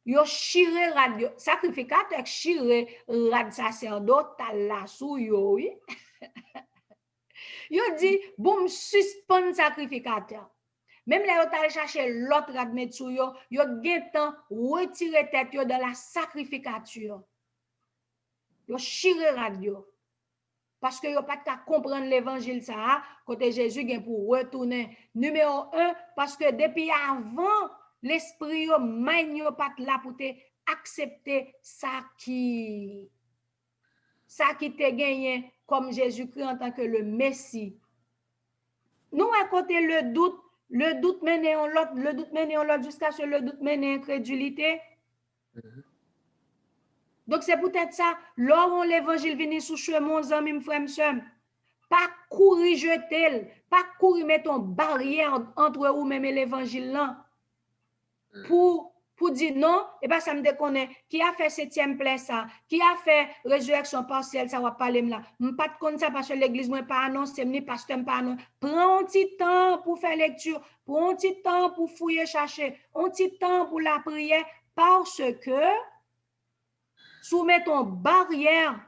yo chire radio sacrificateur chire rad sacerdotal la sou yo, oui. Yo dit boum suspend sacrificateur. Même là yo t'allé chercher l'autre rad met sou yo gen temps retirer tête yo dans la sacrificature. Yo chire radio. Parce que yo pas qu'à comprendre l'évangile ça côté Jésus gen pour retourner numéro 1 parce que depuis avant l'esprit yo magne yo pas là pour te accepter ça qui te gagné comme Jésus-Christ en tant que le Messie. Nous à côté le doute mène en l'autre jusqu'à ce le doute mène incrédulité. Donc, c'est peut-être ça. Lorsqu'on l'évangile vient sous chemin, mon ami, frère, pas courir jeter, pas courir mettre une barrière entre vous même et l'évangile là. Pour dire non, et bien ça me déconne. Qui a fait 7e plaie ça? Qui a fait résurrection partielle, ça va parler là. Je pas de compte ça parce que l'église moi pas annoncé, ni pasteur pas annoncé. Prends un petit temps pour faire lecture, prends un petit temps pour fouiller, chercher, un petit temps pour la prière parce que soumettons barrière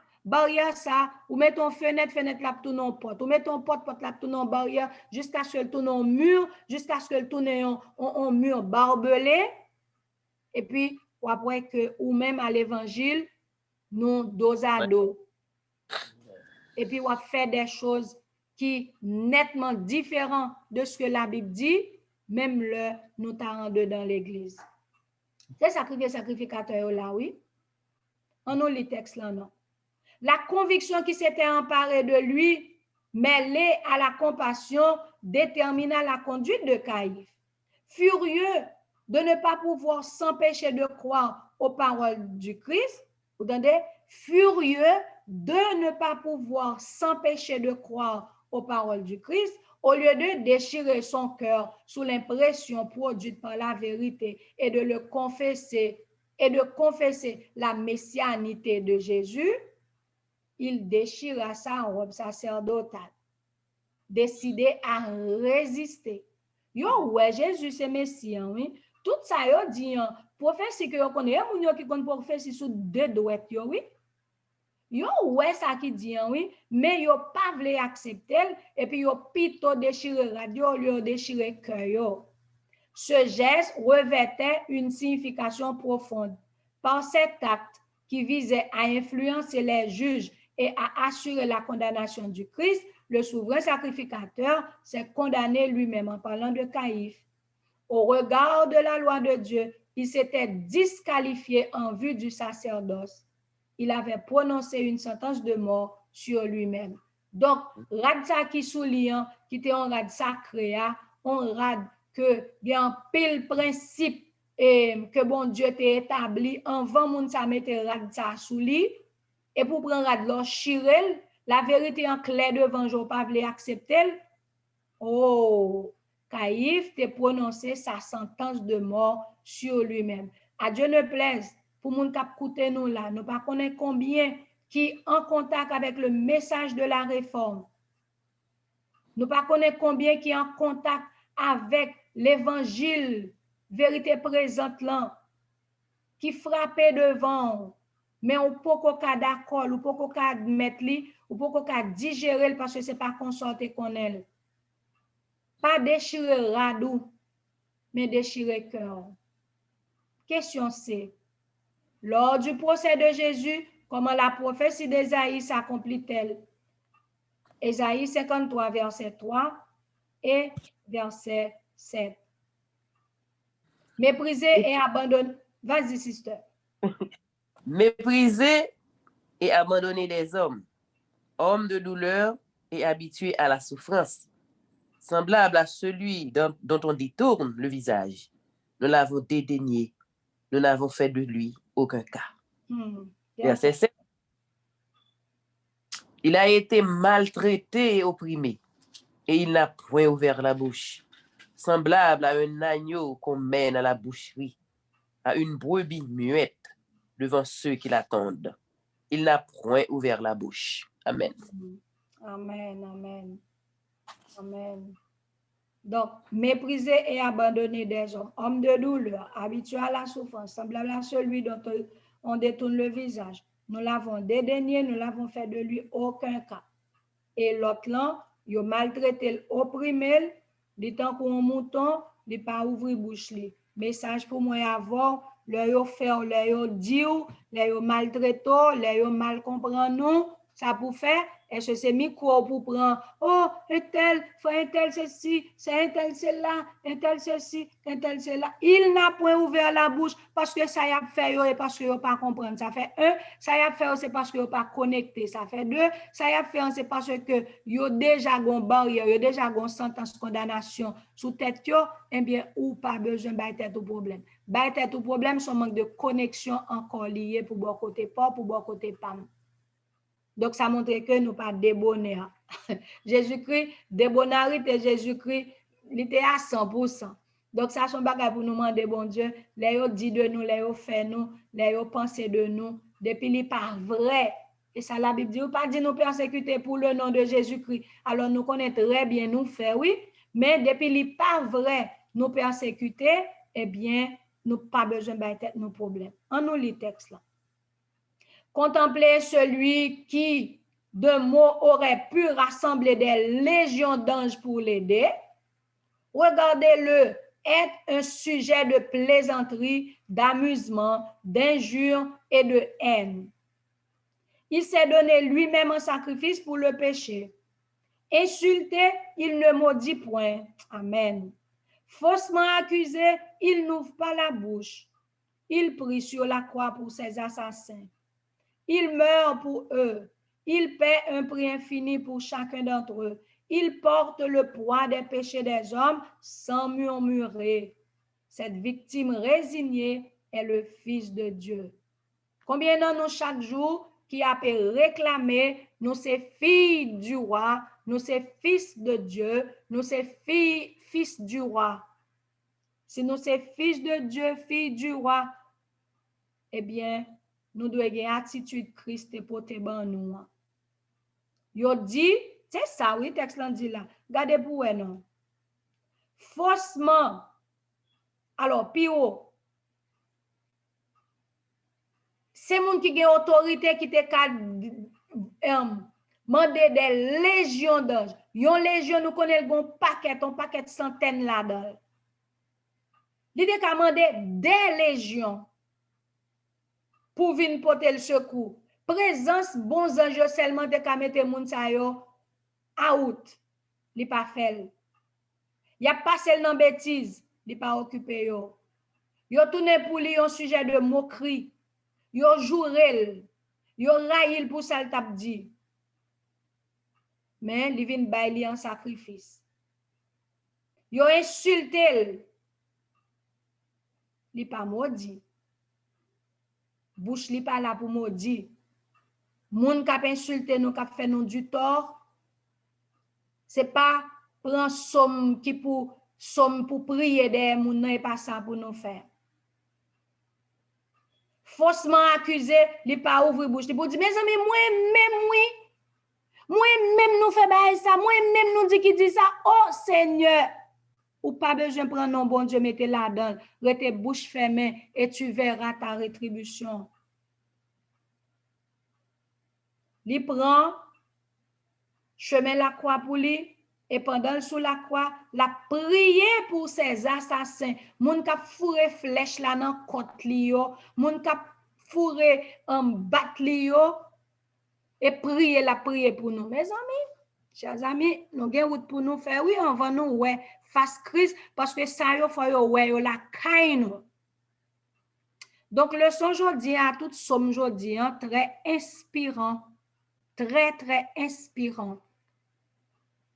ça, ou mettons fenêtre là pour tourner en porte, ou mettons porte là pour tourner en barrière, jusqu'à ce qu'elle tourne en mur, jusqu'à ce qu'elle tourne en mur barbelé, et puis, après que, ou même à l'évangile, nous, dos à dos. Et puis, on va faire des choses qui nettement différentes de ce que la Bible dit, même le nous t'en dans l'église. C'est sacrificateur là, oui. On a les textes là, non. La conviction qui s'était emparée de lui, mêlée à la compassion, détermina la conduite de Caïphe. Furieux de ne pas pouvoir s'empêcher de croire aux paroles du Christ, vous entendez? Furieux de ne pas pouvoir s'empêcher de croire aux paroles du Christ, Au lieu de déchirer son cœur sous l'impression produite par la vérité et de confesser la messianité de Jésus, il déchira sa robe sacerdotale, décidé à résister. Yo, ouais, Jésus c'est Messie, oui. Tout ça, yo dit, prophétie que yo connaît, moun yo qui connaît prophétie sous deux doigts, yo, oui. Yo, ouais, ça qui dit, oui, mais yo pas voulu accepter, et puis yo plutôt déchiré radio, yo déchiré cœur, yo. Ce geste revêtait une signification profonde. Par cet acte qui visait à influencer les juges et à assurer la condamnation du Christ, le souverain sacrificateur s'est condamné lui-même en parlant de Caïphe. Au regard de la loi de Dieu, il s'était disqualifié en vue du sacerdoce. Il avait prononcé une sentence de mort sur lui-même. Donc, rad ça qui souligne, qui était un rad sacré, on rad que il y a un pile principe et que bon Dieu t'a établi avant moun sa mette rad ça sous lui et pour prendre rad l'or chirel, la vérité en clair devant jo pas vle accepter. Oh, Caïphe t'a prononcé sa sentence de mort sur lui-même. À Dieu ne plaise, pour moun k'ap koute nous là, nous pas connaît combien qui en contact avec le message de la réforme. Nous pas connaît combien qui en contact avec l'évangile, vérité présente là, qui frappait devant, mais on peut pas d'accord, ou peut pas admettre li, ou peut pas digérer parce que c'est pas consorté qu'on elle. Pas déchirer radou, mais déchirer cœur. Question C. Lors du procès de Jésus, comment la prophétie d'Ésaïe s'accomplit-elle? Ésaïe 53, verset 3 et verset 7. Mépriser et abandonner. Vas-y, sister. Mépriser et abandonner les hommes de douleur et habitués à la souffrance, semblable à celui dont on détourne le visage. Nous l'avons dédaigné, nous n'avons fait de lui aucun cas. Verset 7. Il a été maltraité et opprimé, et il n'a point ouvert la bouche, semblable à un agneau qu'on mène à la boucherie, à une brebis muette devant ceux qui l'attendent. Il n'a point ouvert la bouche. Amen. Amen, amen, amen. Donc, mépriser et abandonner des hommes de douleur, habitués à la souffrance, semblable à celui dont on détourne le visage. Nous l'avons dédaigné, nous l'avons fait de lui aucun cas. Et l'autre là, il a maltraité, opprimé, il tant qu'on mouton, il pas ouvrir bouche li. Message pour moi avoir, le fait, le dit, le maltraité, le mal comprendre nous, ça pour faire. Est-ce que c'est micro pour prendre, oh, un tel ceci, c'est un tel cela, un tel ceci, un tel cela. Il n'a point ouvert la bouche parce que ça y a fait et parce que vous pas comprendre. Ça fait un, ça y a fait c'est parce que vous pas connecté. Ça fait deux, ça y a fait c'est parce que vous déjà gon barrière, vous déjà gon sentence condamnation sous tête yo, eh bien ou pas besoin de tête au problème. Bay tête au problème son manque de connexion encore lié pour bon côté pas pour bon côté pam. Donc, ça montre que nous pas débonnaires. Jésus-Christ, débonnarité, Jésus-Christ, il était à 100%. Donc, ça, son bagage pour nous demander, bon Dieu, les dit de nous, les fait nous, les pensé de nous, depuis il pas vrai. Et ça, la Bible dit, ou pas dit nous persécuter pour le nom de Jésus-Christ. Alors, nous connaissons très bien nous faire, oui, mais depuis il pas vrai, nous persécuter, eh bien, nous pas besoin de tête nos problèmes. On nous lit texte là. Contemplez celui qui, de mots, aurait pu rassembler des légions d'anges pour l'aider. Regardez-le être un sujet de plaisanterie, d'amusement, d'injure et de haine. Il s'est donné lui-même en sacrifice pour le péché. Insulté, il ne maudit point. Amen. Faussement accusé, il n'ouvre pas la bouche. Il prie sur la croix pour ses assassins. Il meurt pour eux. Il paie un prix infini pour chacun d'entre eux. Il porte le poids des péchés des hommes sans murmurer. Cette victime résignée est le Fils de Dieu. Combien d'entre nous chaque jour qui a réclamé nous c'est filles du roi, nous c'est fils de Dieu, nous c'est fils du roi. Si nous c'est fils de Dieu, filles du roi, eh bien, nous devons avoir une attitude Christ et porter ban nous. Yo dit, c'est ça, oui, texte là dit là. Regardez pour vous, non. Faussement. Alors, pio. C'est moun qui a autorité qui te ka demander des légions d'anges. Yon légion, nous connaissons un paquet centaines là-dedans. L'idée qu'a demandé des légions pour venir porter le secours. Présence bons anges seulement de ka mette moun sa yo out. Li pa fait. Y a passé dans bêtise, li pa occupé yo. Yo tourné pour lui un sujet de moquerie. Yo jourel, yo raïl pour ça le tap dit. Mais li vinn bay li en sacrifice. Yo insulté, li pa maudit. Bouche li pa là pour maudit. Moun k'ap insulté nous, k'ap fait nous du tort. C'est pas prend somme pour prier des moun nan, et pas ça pour nous faire. Faussement accusé, li pa ouvrir bouche, li pour dire mes amis, moi même nous fait bail ça, moi même nous dit qui dit ça. Oh Seigneur, ou pas besoin prendre non bon Dieu mettez là-dedans, rete bouche fermée et tu verras ta rétribution. Li prend chemin la croix pour lui et pendant sous la croix, la prié pour ces assassins. Moun k'ap fourré flèche là dans côte li yo, moun k'ap fourré en bat li yo et prier pour nous. Mes amis, chers amis, nous gen route pour nous faire. Oui, on va nous ouais face Christ parce que ça yo faut yo ouais yo la kay nous. Donc leçon aujourd'hui à toute somme aujourd'hui très inspirant, très inspirant.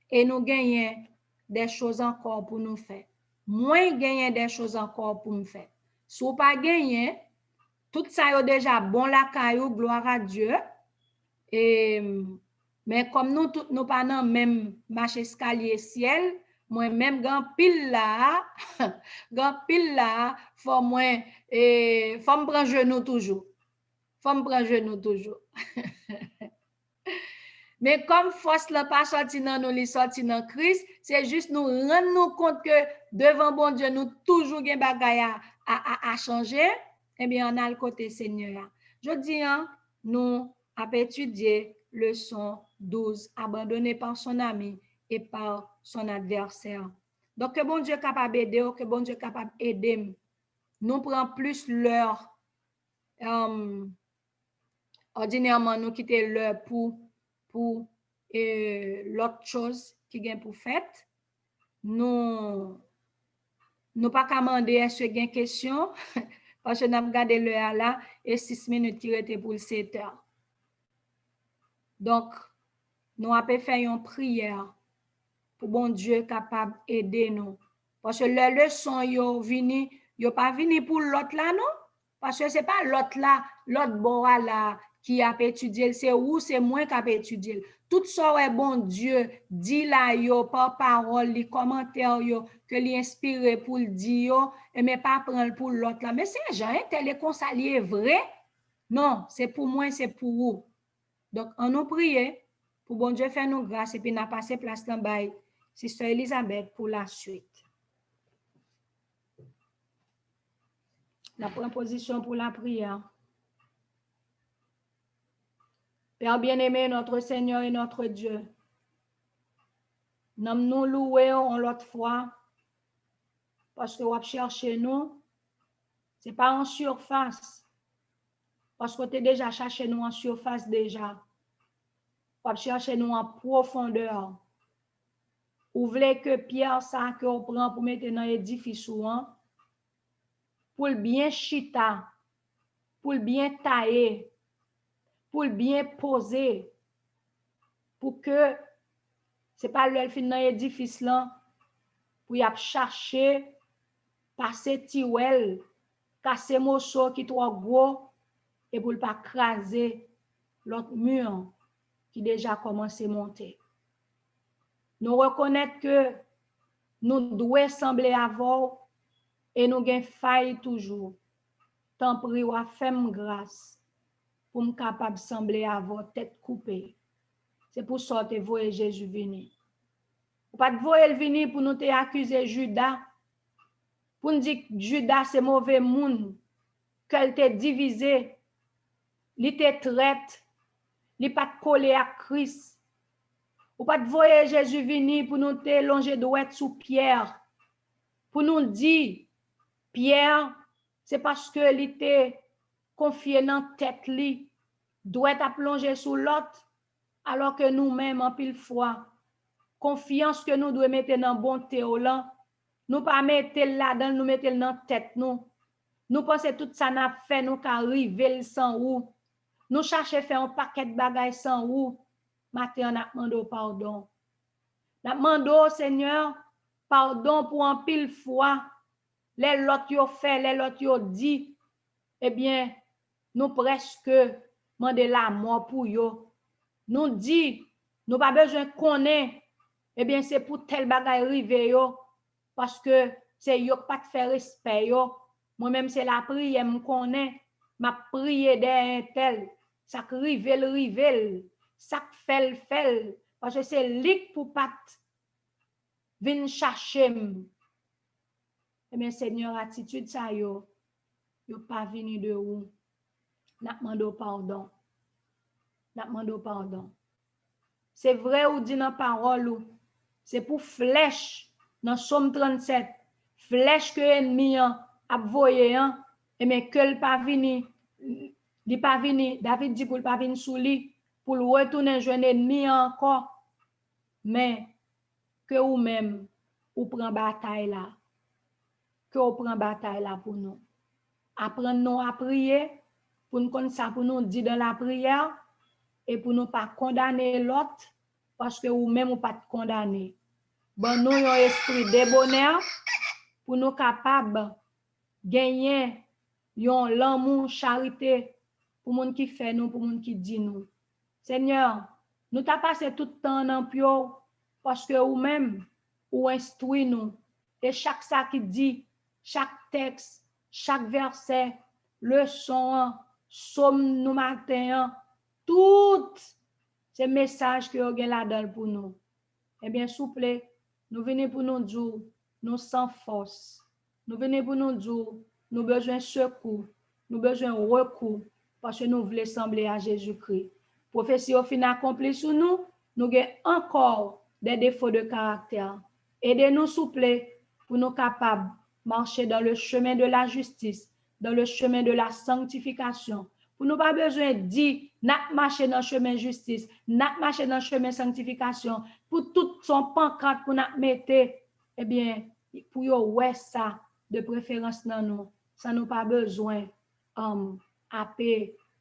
Et nous gagnons des choses encore pour nous faire. Moins gagnons des choses encore pour nous faire. Si vous pas gagner, tout ça est déjà bon la caillou, gloire à Dieu. Et mais comme nous pas dans même marche escalier ciel, moi même grand pile là, faut moi et faut me prendre genou toujours. Mais comme force là pas sorti dans nous, li sorti dans Christ, c'est juste nous rendre nous compte que devant bon Dieu nous toujours gen bagay à changer. Eh bien on a le côté Seigneur. Je dis nous avons étudié leçon 12, abandonné par son ami et par son adversaire. Donc que bon Dieu est capable d'aider, que bon Dieu est capable d'aider. Nous prenons plus l'heure. Ordinairement nous quitter l'heure pour l'autre chose qui gagne pour fait. Nous pas commander est-ce que gagne question parce que nous avons gardé l'heure là et 6 minutes qui restent pour le 7 heures. Donc nous avons fait une prière pour bon Dieu capable d'aider nous parce que les leçons yo vini yo pas vini pour l'autre là non parce que c'est pas l'autre là l'autre bord là qui a étudié, c'est où c'est moi qui a étudié. Tout ça est bon Dieu dit là yo par parole, les commentaires yo que li inspiré pour le dire et mais pas prendre pour l'autre là. Mais c'est Jean tel est consalier vrai. Non, c'est pour moi, c'est pour vous. Donc on nous prier pour bon Dieu faire nous grâce et puis n'a passé place dans bail Sister Elisabeth pour la suite. La proposition pour la prière. Père bien-aimé, notre Seigneur et notre Dieu, nous louons l'autre fois parce que vous cherchez nous, ce n'est pas en surface, parce que tu as déjà cherché nous en surface déjà. Vous cherchez nous en profondeur. Vous voulez que Pierre, ça que vous prenez pour mettre dans l'édifice, pour le bien chita, pour le bien tailler, pour le bien poser, pour que ce n'est pas le fin dans l'édifice là, pour y chercher, passer tiwel, casser morceau qui trop gros, et pour ne pas craser l'autre mur. qui déjà commencé à monter. Nous reconnaître que nous devons sembler avoir et nous avons failli toujours. Tant pis, ou fais-moi grâce pour me capable de sembler avoir tête coupée. C'est pour ça que vous voyez Jésus venir. Ou pas de voyer venir pour nous accuser Judas, pour nous dire que Judas c'est mauvais monde, qu'elle t'a divisé, il te traite, il pas de coller à Christ. Ou pas de voyer Jésus venir pour nous te longer droit sous Pierre, pour nous dire Pierre, c'est parce que il était confié dans tête li, doit être plongé sous l'autre, alors que nous-mêmes en pile fois, confiance que nous devons mettre dans bonté au là, nous pas mettre là-dedans, nous mettre dans tête nous. Nous pensons tout ça n'a fait nous qu'arriver sans ou. Nous chercher faire un paquet de bagages sans ou. Matin on a demandé pardon. On a demandé Seigneur pardon pour en pile fois les l'autre yo fait, les l'autre yo dit, eh bien, nous presque demander la mort pour yo. Nous dit, nous pas besoin connaître, eh bien, c'est pour tel bagay rive yo, parce que c'est yo pas de faire respect yo. Moi-même, c'est la prière, me connaît, ma prière d'un tel, ça rive, ça fait, parce que c'est lik pour pas vin chercher. Eh bien, Seigneur, attitude ça yo pas venu de où? N'a demandé pardon. N'a demandé pardon. C'est vrai ou dit dans parole ou c'est pour flèche dans Somme 37, flèche que ennemi a voyé hein, et mais que le pas venu, il pas venu, David dit pour le pas venir sous lui pour le retourner joindre ennemi encore, mais que ou même ou prend bataille là. Que ou prend bataille là pour nous. Apprendre nous à prier pour nous connaître ça pour nous dire dans la prière et pour nous pas condamner l'autre parce que ou même ou pas condamner. Bon nous un esprit de bonheur pour nous capable gagner yon l'amour charité pour monde qui fait nous pour monde qui dit nous. Seigneur, nous t'a passé tout le temps dans pio parce que ou même ou instruit nous et chaque ça qui dit chaque texte chaque verset, leçon, somme nous matin, tout ces messages que vous avez là-dedans pour nous. Eh bien, s'il vous plaît, nous venons pour nous dire, nous sans force. Nous venons pour nous dire, nous besoin de secours, nous besoin de recours, parce que nous voulons sembler à Jésus-Christ. Prophétie au final accomplie sur nous, nous avons encore des défauts de caractère. Aidez-nous, s'il vous plaît, pour nous capables marcher dans le chemin de la justice, dans le chemin de la sanctification. Pour nous pas besoin de dire, n'a marcher dans le chemin de justice, n'a marcher dans le chemin de sanctification. Pour tout son pancarte pour nous mettre, eh bien, pour yo ouais ça, de préférence dans nous, ça nous pas besoin à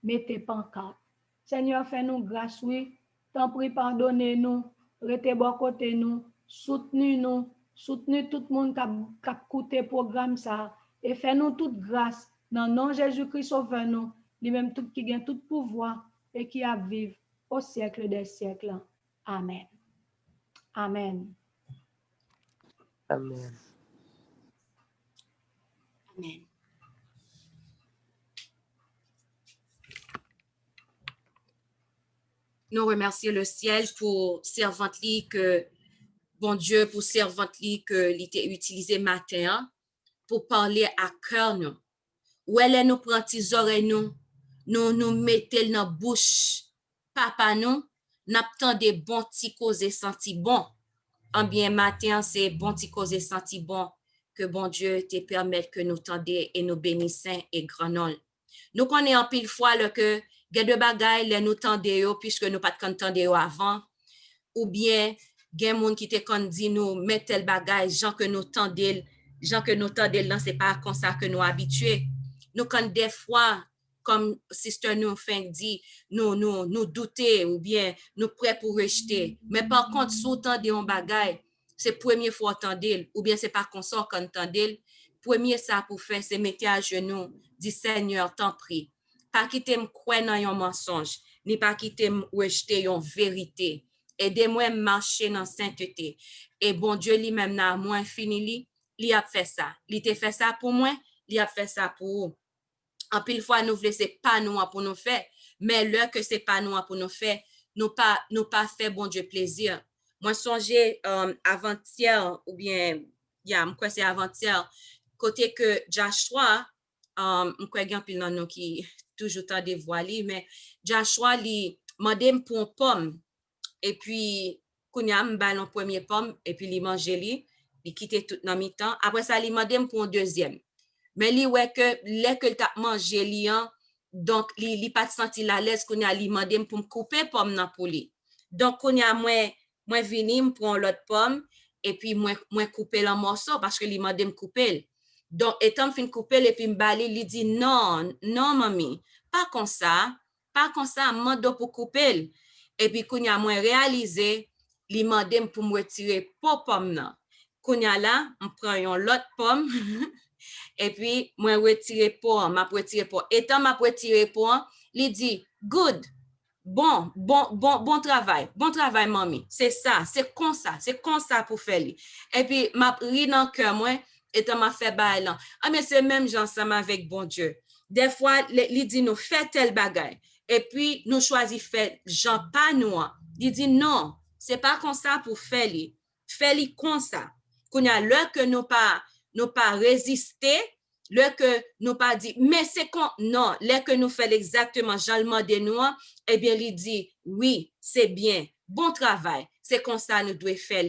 mettre pancarte. Seigneur, fais-nous grâce, oui. T'en prie, pardonnez-nous, restez bon côté nous, soutenez-nous. Soutenez tout le monde qui a écouté le programme ça et fais-nous toute grâce dans le nom de Jésus-Christ sauveur-nous, lui-même tout qui gagne tout pouvoir et qui a vivre au siècle des siècles. Amen. Amen. Amen. Amen. Nous remercions le ciel pour servante que bon Dieu pour servante que l'était utilisé matin pour parler à cœur nous. Où elle nous prend tes oreilles nous mettez dans bouche papa nous n'attend des bons petits causes senti bon. En bien matin c'est bon petits causes senti bon que bon Dieu te permette que nous tendez et nous bénissons et grandons. Nous connaissons en pile fois le que gen de bagay les nous tendez puisque nous pas tendez avant ou bien gen moun qui te kon dit nous met tel bagay gens que nous tendez là c'est pas comme ça que nous habitués. Nous quand des fois comme sister nous fin dit nous douter ou bien nous prêts pour rejeter mais par contre sous tendez un bagay c'est première fois tendez ou bien c'est pas comme ça qu'on tendez premier ça pour faire c'est mettre à genoux dit Seigneur t'en prie pas quitter me croire dans un mensonge ni pas quitter rejeter une vérité. Aidez-moi à marcher dans sainteté. Et bon Dieu lui-même n'a moins fini, il a fait ça. Il a fait ça pour moi, il a fait ça pour vous. En pile fois, nous voulons, c'est pas nous pour nous faire, mais l'heure que c'est pas nous pour nous faire, nous pas fait bon Dieu plaisir. Moi, songez avant-hier, ou bien, quoi c'est avant-hier, côté que Joshua, quoi il y a pile dans nous qui toujours tant dévoilé, mais Joshua, lui, demandé pour une pomme, et puis, Kounia m'ballon premier pomme, et puis il mange il quitte tout dans mi-temps. Après ça, il demandé pour un deuxième. Mais lui, ouais, que, les que t'a mangé liant, donc, il pas senti la l'aise qu'on a demandé pour me couper pomme dans pour lui. Donc, qu'on a moi vini me prendre l'autre pomme et puis moi couper le morceau parce que il m'a demandé me couper. Donc, étant fin couper et puis me baler, il dit non, mamie, pas comme ça, m'a pour couper. Et puis qu'on a moi réalisé, il m'a demandé pour me retirer pomme là. Qu'on a là, on prend l'autre pomme. Et puis, moi, retire pour, m'a retiré pour. Étant m'a retiré pour, il dit, good, bon travail, mamie. C'est ça, c'est comme ça pour faire. Et puis, m'a ri dans le cœur, moi, étant m'a fait bail. Ah, mais c'est même genre ensemble avec bon Dieu. Des fois, il dit, nous fait tel bagay. Et puis, nous choisit faire, genre pas nous. Il dit, non, c'est pas comme ça pour faire. Fais-le comme ça. Qu'on y a l'heure que nous pas résister, le que nous pas dit, mais c'est quand, non, le que nous fait exactement, Jean le de nous, eh bien, il dit, oui, c'est bien, bon travail, c'est comme ça nous devons faire.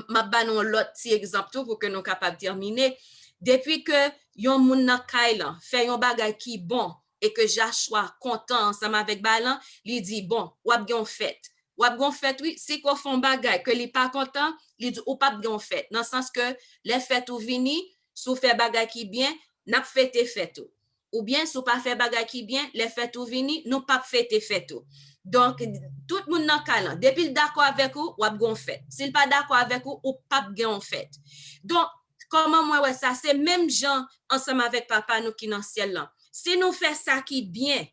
Ma banon l'autre petit exemple pour que nous capables de terminer. Depuis que yon moun nan kailan fait yon bagay qui bon et que Joshua content ensemble avec balan, il dit bon, wap gen fête. Wap gon fête, oui, si qu'on font bagay que li pas content, il dit ou pas gen fête. Dans le sens que les fêtes ou vini, sou fait bagay qui bien, n'a fêté fête. Ou bien sou pas fait bagay qui bien, les fêtes ou vini, nous pas fêté fête. Donc, tout le monde dans le depuis le d'accord avec vous, ou gon fait. S'il pas d'accord avec vous, ou pas gon fait. Donc, comment moi, ouais, ça, c'est même gens ensemble avec papa nous qui dans le ciel là. Si nous faisons ça qui bien,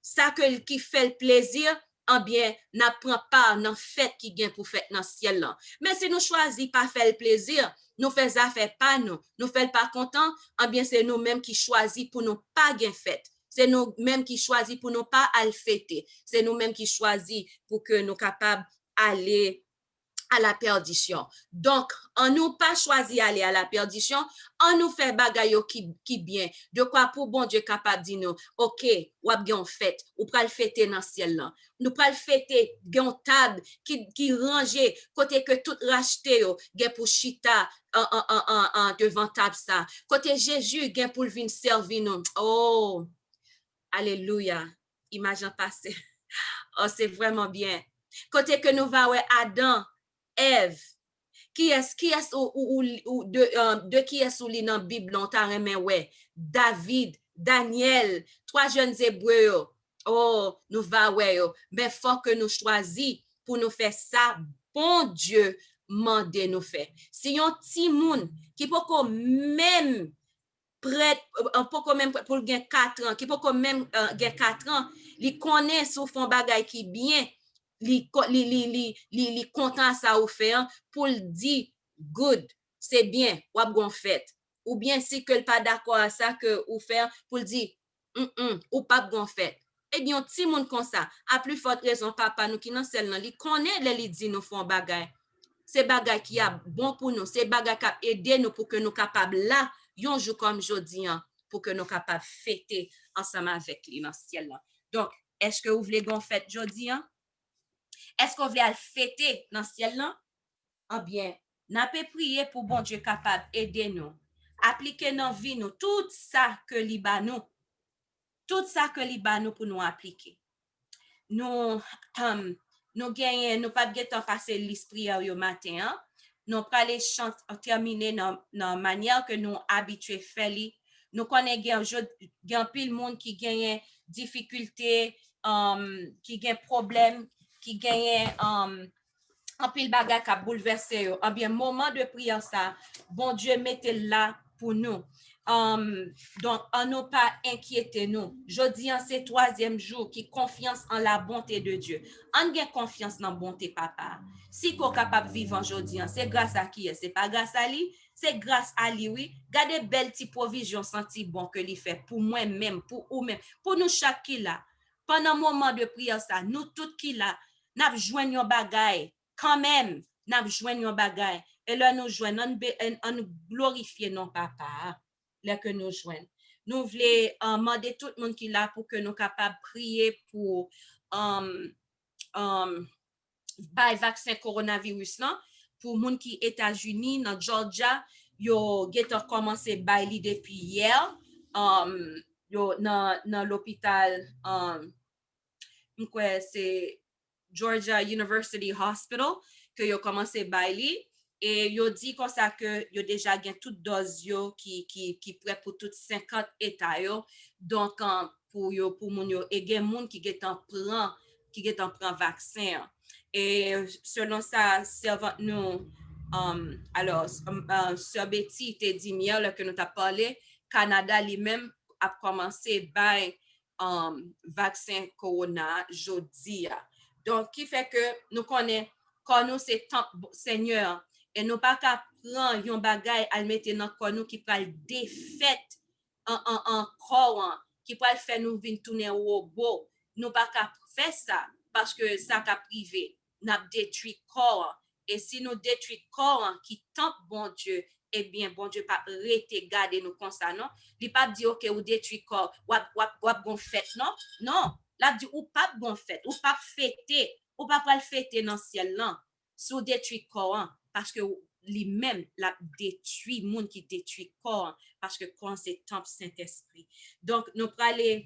ça qui fait le plaisir, en bien, n'apprend pas dans fête qui gagne pour faire dans le ciel là. Mais si nous choisissons pas faire le plaisir, nous faisons affaire pas nous faisons pas content, en bien, c'est nous-mêmes qui choisissons pour nous pas gain fête. C'est nous-mêmes qui choisissons pour nous pas à le fêter. C'est nous-mêmes qui choisissons pour que nous capables d'aller à la perdition. Donc, on nous pas choisi aller à la perdition, on nous fait bagaille qui bien. De quoi pour bon Dieu capable de dire nous, OK, ou bien fête, ou pral fêter dans le ciel là. Nous pral fêter gen table qui rangé côté que tout racheté yo, gen pour chita devant table ça. Côté Jésus gen pour venir servir nous. Oh, alléluia. Imagine passé. Oh, c'est vraiment bien. Côté que nous va ouais Adam, Ève, qui est ou de qui est sous dans la Bible longtemps remen ouais, David, Daniel, 3 jeunes hébreux. Oh, nous va ouais yo, mais faut que nous choisissions pour nous faire ça, bon Dieu mande nous faire. Si yon ti moun qui peut même prêt pour même pour gen 4 ans, qui peut même gen 4 ans, li connaît sou fond bagay qui bien. Li content ça ou fait pour le dire good, c'est bien, ou ap gon fait. Ou bien si que pas d'accord à ça que ou faire pour le dire ou pas gon fait. Eh bien, ti moun comme ça, à plus forte raison papa nous qui nan sel nan li connaît li dit nous font bagay. C'est bagay qui a bon pour nous, c'est bagay qui a aider nous pour que nous capables là, yon jour comme jodi pour que nous capables fêter ensemble avec lui dans ciel là. Donc, est-ce que vous voulez gon fête jodi Est-ce qu'on veut le fêter dans le ciel là? Eh bien, n'a pas prier pour bon Dieu capable d'aider nous, appliquer dans la vie nous tout ça que nous pour nous appliquer. Nous gagnons, nous pas de temps passer l'esprit au matin, nous pas aller terminer dans manière que nous habitués faire. Nous connaissons gagne pile monde qui gagne difficulté, qui gagne problème, qui gagne en pile bagay qui a bouleversé. En bien, moment de prière ça, bon Dieu mettez là pour nous. Donc, on n'a pas inquiété nous. Jeudi, c'est troisième jour qui confiance en la bonté de Dieu. On a confiance dans la bonté, papa. Si qu'on est capable de vivre aujourd'hui, c'est grâce à qui? C'est pas grâce à lui, c'est grâce à lui, oui. Gardez belle petite provision, senti bon que lui fait pour moi-même, pour vous-même, pour nous chaque qui là. Pendant un moment de prière, ça, nous tous qui là, nous avons joint un bagay. Quand même, nous avons joint un bagay. Et là, nous joignons, on nous glorifie non papa, là que nous joignons. Nous voulons demander tout le monde qui est là pour que nous soyons capables de prier pour by vaccin coronavirus là pour moun qui États-Unis dans Georgia yo get commencé by li depuis hier yo dans l'hôpital c'est Georgia University Hospital que yo commencé by li et yo dit comme ça que yo déjà gain toute dose yo qui prêt pour toutes 50 états yo donc pour moun yo et gen moun qui get en prend vaccin. Et selon ça, servante nous, alors, Sœur Betty t'a dit hier que nous t'as parlé, Canada lui-même a commencé by vaccin corona jeudi. Donc, qui fait que nous connaissons, quand nous c'est temps Seigneur, et nous pas qu'à prendre un bagay à le mettre dans le nous qui peut le défaite en corps, qui peut le faire nous venir tourner au robot. Nous pas qu'à faire ça parce que ça qu'a privé, n'a détruit corps. Et si nous détruit corps qui tente bon Dieu, eh bien bon Dieu pas rester garder nous comme ça non. Il pas dire OK ou détruit corps, ou bon fête non. Non, là dit ou pas bon fête, ou pas fêter, ou pas le fêter dans ciel là. Sous détruit corps parce que lui-même la détruit monde qui détruit corps parce que corps c'est temple Saint-Esprit. Donc nous aller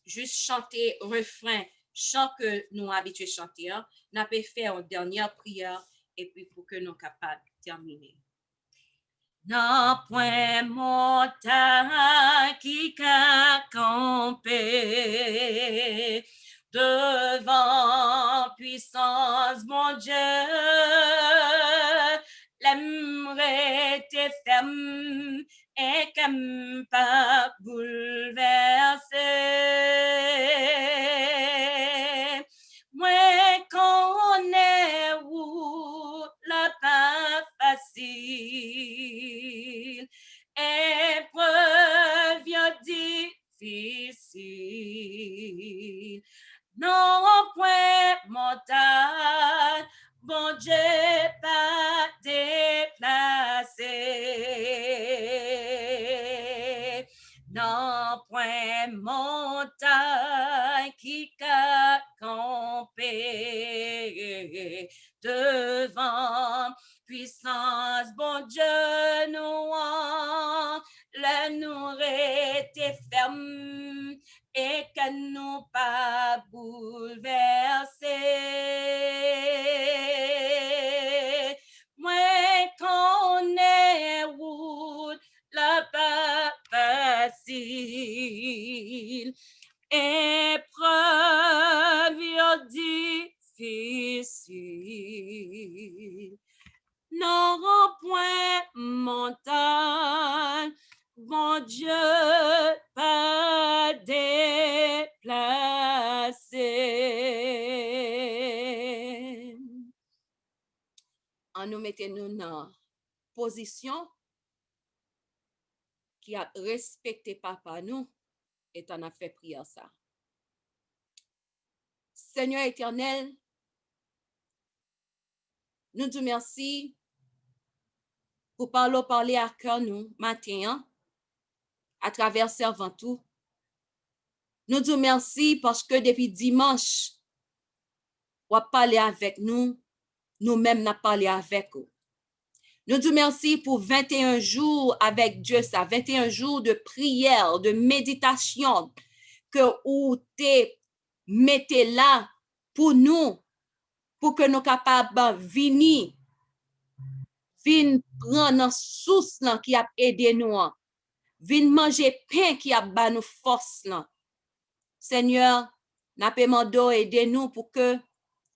juste chanter refrain, chant que nous habitués chanter, n'a pas fait une dernière prière et puis pour que nous capables de terminer. N'a point montagne qui a campé devant puissance mon Dieu, l'aimerait te ferme et comme pas bouleversé. Moi connais où la pas facile, épreuve difficile. Non point montagne, bon Dieu pas déplacé. Non point montagne qui a campé devant puissance, bon Dieu nous la nous était ferme et que nous pas bouleversé. Moi connais où la pas facile, épreuve difficile. Non point montagne, bon Dieu pas déplacé. En nous mettons dans position qui a respecté papa nous et on a fait prière ça. Seigneur éternel, nous te remercions pour parler à cœur nous matin à travers servant tout. Nous te remercions parce que depuis dimanche, vous avez parlé avec nous, nous-mêmes n'a parlé avec vous. Nous te remercions pour 21 jours avec Dieu, ça, 21 jours de prière, de méditation que vous te mettez là pour nous, pour que nous capables de venir prendre source qui a aidé nous, vin manger pain qui a ba nous force là. Seigneur, n'a pas demandé aider nous pour que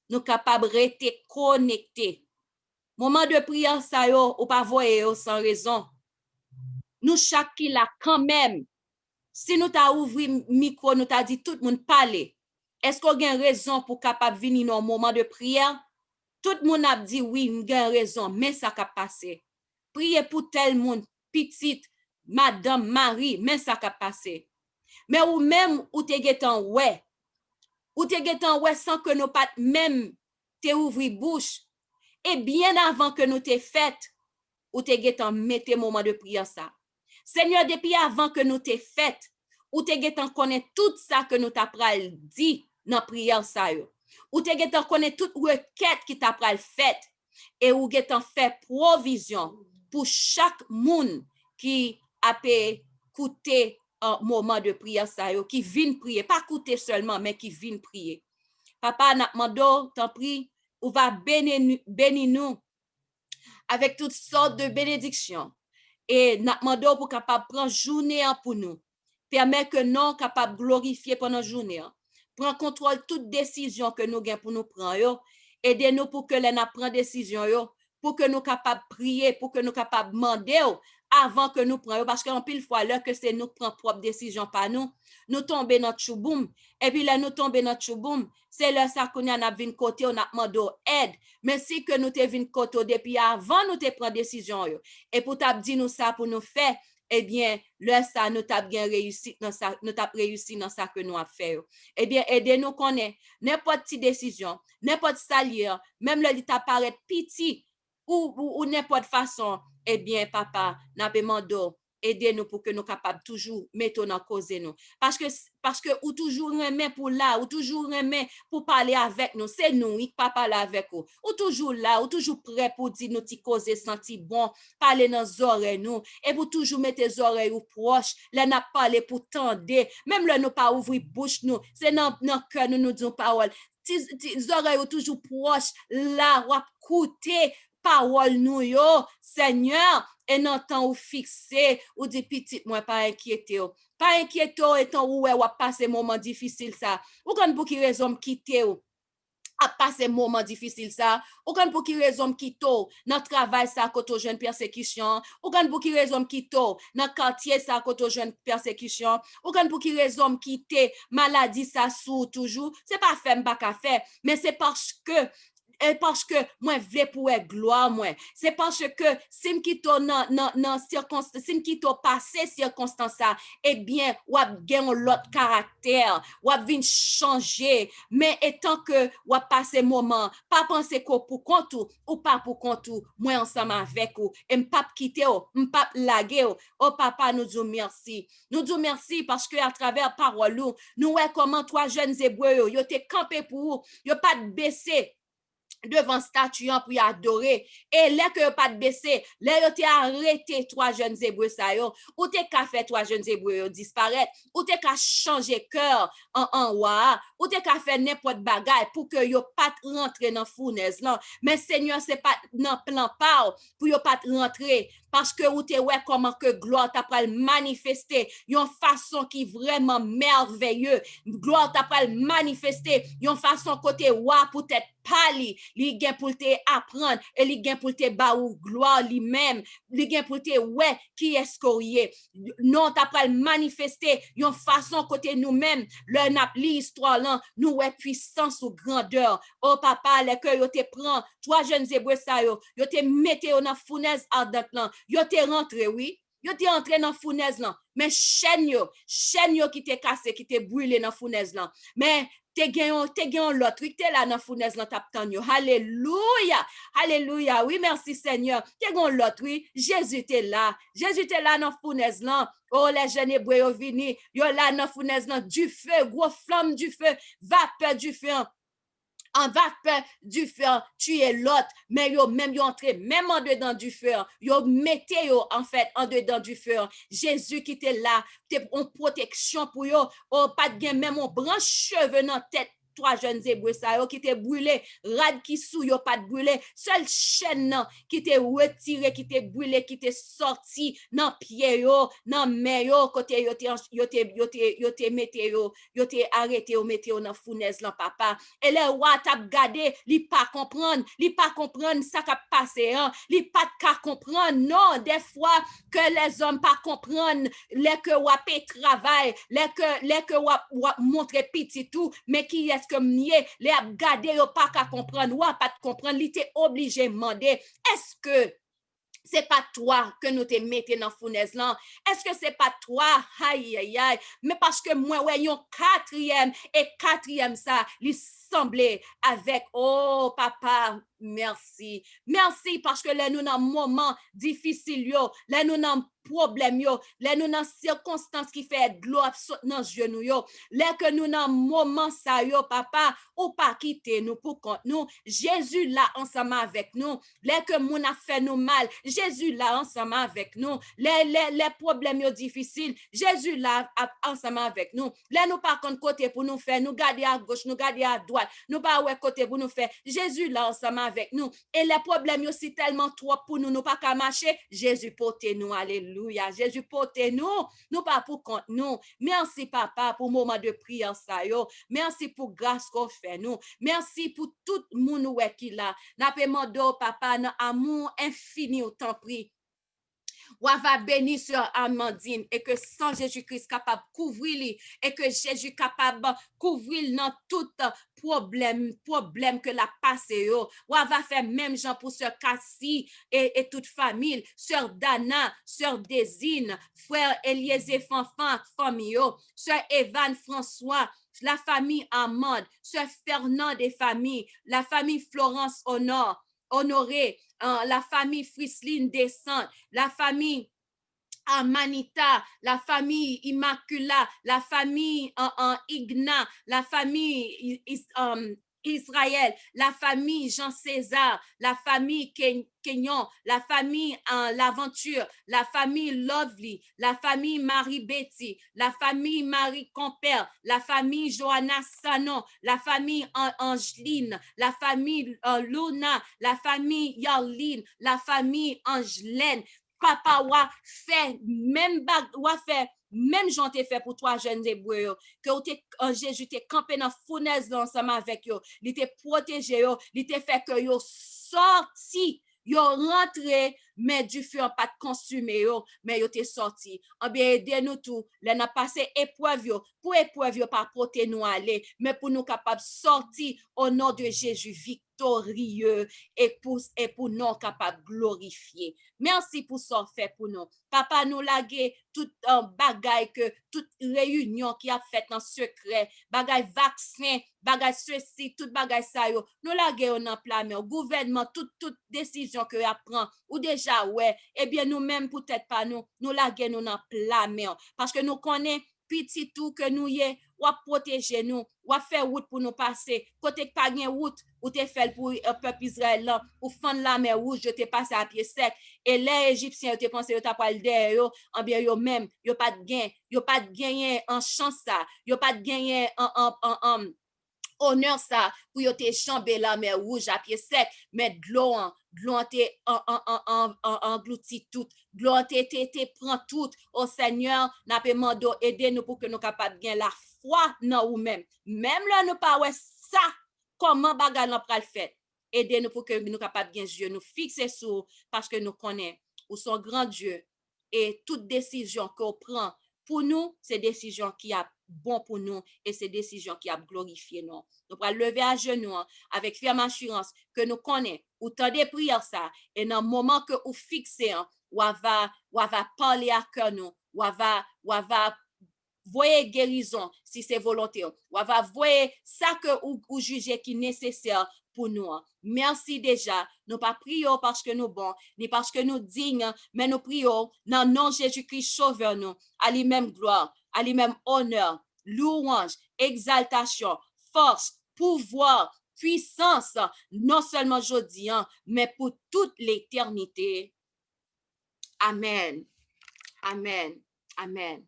nous capables rester connectés. Moment de prière ça yo ou pas voyer sans raison. nous chaque qui là quand même, si nous t'a ouvert micro, nous t'a dit tout le monde parler, est-ce qu'on a une raison pour capable venir dans un moment de prière? Tout le monde a dit oui, nous avons raison, mais ça a passé. Priez pour tel monde, petite, madame, Marie, mais ça a passé. Mais ou même, ou te getan ouais, ou te getan ouais sans que nous pas même te ouvri bouche, et bien avant que nous te fait, ou te getan mette moment de prière ça. Seigneur, depuis avant que nous te fait, ou te getan connaît tout ça que nous t'a pral dit dans prière ça yo. Ou te getan connaît toute requête qui t'a pral fait, et ou getan fait provision pour chaque monde qui a écouté un moment de prière ça yo, qui vient prier, pas écouter seulement, mais qui vient prier. Papa, n'a mando, t'en prie, ou va bénir nous avec toutes sortes de bénédictions. Et n'a mando pour capable prendre journée pour nous. Permet que nous capable glorifier pendant journée. Prends contrôle toute décision que nous gain pour nous prendre. Aidez-nous pour que nous prenions décision yo, pour que nous capable prier, pour que nous capable demander avant que nous prenions, parce qu'en pile fois là que c'est nous qui prenons propre décision par nous tomber dans chouboum, et puis là nous tomber dans chouboum, c'est là ça qu'on a vinn côté, on a demandé aide, mais si que nous te vinn côté depuis avant nous te prendre décision yo, et pour t'a dit nous ça pour nous faire, eh bien, là, ça, nous t'a bien réussi dans ça, nous t'a réussi dans ça que nous avons fait. Eh bien, aidez-nous connaître n'importe quelle décision, n'importe salière, même le lit apparaît petit ou n'importe façon, eh bien, papa, n'a demandé aidez-nous pour que nous capables toujours mettre dans cause nous. Parce que ou toujours remet pour là, ou toujours remet pour parler avec nous. C'est nous qui pas parler avec vous. Ou toujours là, ou toujours prêt pour dire nous ti cause senti bon, parler dans les oreilles nous et pour toujours mettre les oreilles ou proches, là n'a parler pour tendre, même là nous pas ouvrir bouche nous, c'est dans cœur nous disons parole. Les oreilles ou toujours proches là ou écouter parole nous yo, Seigneur. Et dans temps ou fixé, ou dit petit, moi pas inquiété. Pas inquiété, étant où ou passer moment difficile ça. Ou quand pour qui raison quitter ou à passer moment difficile ça. Ou quand pour qui raison quitter dans travail ça côté jeune persécution. Ou quand pour qui raison quitter dans quartier ça côté jeune persécution. Ou quand pour qui raison quitter maladie ça sous toujours. C'est pas fait m'pa ka faire, mais c'est parce que moi veux pour gloire moi, c'est parce que si m'quito dans circonstance, si m'quito passer circonstance ça, eh bien ou a gen l'autre caractère, ou a vinn changer, mais étant que ou a passer moment, pas penser ko pour compte ou pas pour compte moi ensemble avec ou et m'pa quitter ou m'pa laguer ou. Oh papa, nous disons merci. Nous disons merci parce que à travers parole nous ouais comment trois jeunes hébreux yo te campé pour yo pas baisser devant statue pour y adorer et là que pas de baisser là yo t'es arrêté trois jeunes hébreux ça yo ou t'es qu'a fait trois jeunes hébreux disparaître ou t'es qu'a changer cœur en roi ou t'es qu'a fait n'importe bagaille pour que yo pas rentrer dans fournaise là, mais Seigneur c'est pas dans plan pas pour yo pas rentrer parce que ou t'es ouais comment que gloire t'a pas manifester une façon qui vraiment merveilleux, gloire t'a pas manifester une façon côté roi pour être parler, li gen pour te apprendre et li gen pour te ba ou gloire lui-même, li gen pour te ouais qui est scorie. Non t'a pas manifester une façon côté nous-mêmes, le n'a li histoire là, nous ouais puissance ou grandeur. Oh papa, les que yo te prend trois jeunes hébreux ça yo te mette dans fournaise ardente là, yo te rentré oui. Yo te entré dans fournaise là, mais chaîne yo qui te cassé, qui te brûlé dans fournaise là. Mais te gen l'autre qui te là dans fournaise là t'a yo. Alléluia. Alléluia. Oui, merci Seigneur. Te gen l'autre oui, Jésus était là. Jésus était là dans fournaise là. Oh les jeunes hébreux yo vini, yo là dans fournaise là, du feu, gros flamme du feu, vapeur du feu. En vapeur du feu, tuer l'autre, mais yo même yo entré même en dedans du feu, yo mettez yo en fait en dedans du feu. Jésus qui était là, t'es en protection pour yo, oh pas de même on branche cheveux dans tête trois jeunes hébreux ça yo qui te brûlé, rad qui sou yo pas brûlé, seul chaîne nan qui te retiré, qui te brûlé, qui te sorti nan pied yo, nan main yo, côté yo te mette yo te arrêté yo mette yo nan fournaise lan papa. Et le roi t'a gardé, li pas comprendre ça qui passé hein, li pas ka comprendre non, des fois que les hommes pas comprendre les que wap travail, les que wap montre petit tout, mais qui est-ce que m'nié, les a gardé yo pas ka comprendre, wap pas comprendre, li te obligé demander, est-ce que c'est pas toi que nous te mettons dans fournaise là? Est-ce que c'est pas toi? Aïe, aïe, aïe. Mais parce que moi, ouais, yon quatrième ça, il semblait avec, oh, papa, merci. Merci parce que là, nous dans moment difficile, yo, là, nous dans problème, yo, là, nous dans circonstances qui fait de l'eau dans genou, yo, là, que nous dans moment ça, yo, papa, ou pas quitter nous pour compte nous. Jésus là, ensemble avec nous. Là, que moun a fait nous mal. Jésus là ensemble avec nous. Les problèmes yo difficiles, Jésus là ensemble avec nous. Là nous pas contre côté pour nous faire, nous garder à gauche, nous garder à droite, nous pas ouais côté pour nous faire. Jésus là ensemble avec nous. Et les problèmes yo si tellement trop pour nous pas qu'à marcher, Jésus porte nous, alléluia. Jésus porte nous pas pour contre nous. Merci papa pour moment de prière ça yo. Merci pour grâce qu'on fait nous. Merci pour tout moun ouais qui là. N'a pas mando papa dans amour infini autant pris. Ou va bénir sur Amandine et que sans Jésus-Christ capable couvrir et que Jésus capable couvrir dans tout problème que la passé yo. Ou va faire même gens pour sœur Cassie et toute famille, sœur Dana, sœur Désine, frère Eliezer Fanfan, famille yo, sœur Evan François, la famille Amande, sœur Fernand et famille, la famille Florence Honoré, la famille Frisline Descente, la famille Amanita, la famille Immacula, la famille Igna, la famille Israël, la famille Jean César, la famille Kenyon, la famille L'Aventure, la famille Lovely, la famille Marie Betty, la famille Marie Compère, la famille Johanna Sanon, la famille Angeline, la famille Luna, la famille Yarline, la famille Angelaine. Papa wa fait même j'en t'ai fait pour toi jeunes hébreux que Jésus t'est campé dans fournaise ensemble avec yo, il t'est protégé yo, il t'est fait que yo sorti, yo rentré mais du feu pas de consumé yo, mais yo t'est sorti. En bien aider nous tout, là n'a passé épreuve yo, pour épreuve yo pas porter nous aller, mais pour nous capable sortir au nom de Jésus victorieux et pour nous capable glorifier. Merci pour ça fait pour nous. Papa nous lagué tout bagay que toute réunion qui a fait en secret, bagay vaccin, bagay ceci, tout bagay ça yo. Nous lagué on en plein mais gouvernement toute décision que a prend ou déjà ouais, eh bien nous même peut-être pas nous lagué nous en plein mais parce que nous connaît petit tout que nous y est ou protéger nous ou faire route pour nous passer côté pas gain route ou te fait pour peuple Israël là ou fendre la mer rouge je te passe à pied sec et les égyptiens te penser ta pas derrière yo en bien yo même yo pas de gain en chance ça yo pas de gain en honneur ça pour yo te chamber la mer rouge à pied sec mais de l'eau te englouti tout de l'eau te prend tout au Seigneur n'a pas mando aider nous pour que nous capable gain la foi dans ou même là nous pas ouais ça comment bagarre nous pral fait aider nous pour que nous capable gain Dieu nous fixer sur parce que nous connaît ou son grand Dieu et toute décision qu'on prend pour nous c'est décision qui a bon pour nous et c'est décision qui a glorifié nous. Nous allons lever à genoux avec ferme assurance que nous connaissons ou tant de prières ça et dans le moment que vous fixez ou va parler à cœur nous ou va voyer guérison si c'est volontaire ou va voyer ça que ou juger qui est nécessaire pour nous. Merci déjà. Nous pas prions parce que nous bons, ni parce que nous dignes, mais nous prions dans le nom de Jésus-Christ sauveur nous. À lui-même gloire, à lui-même honneur, louange, exaltation, force, pouvoir, puissance, non seulement aujourd'hui, mais pour toute l'éternité. Amen. Amen. Amen.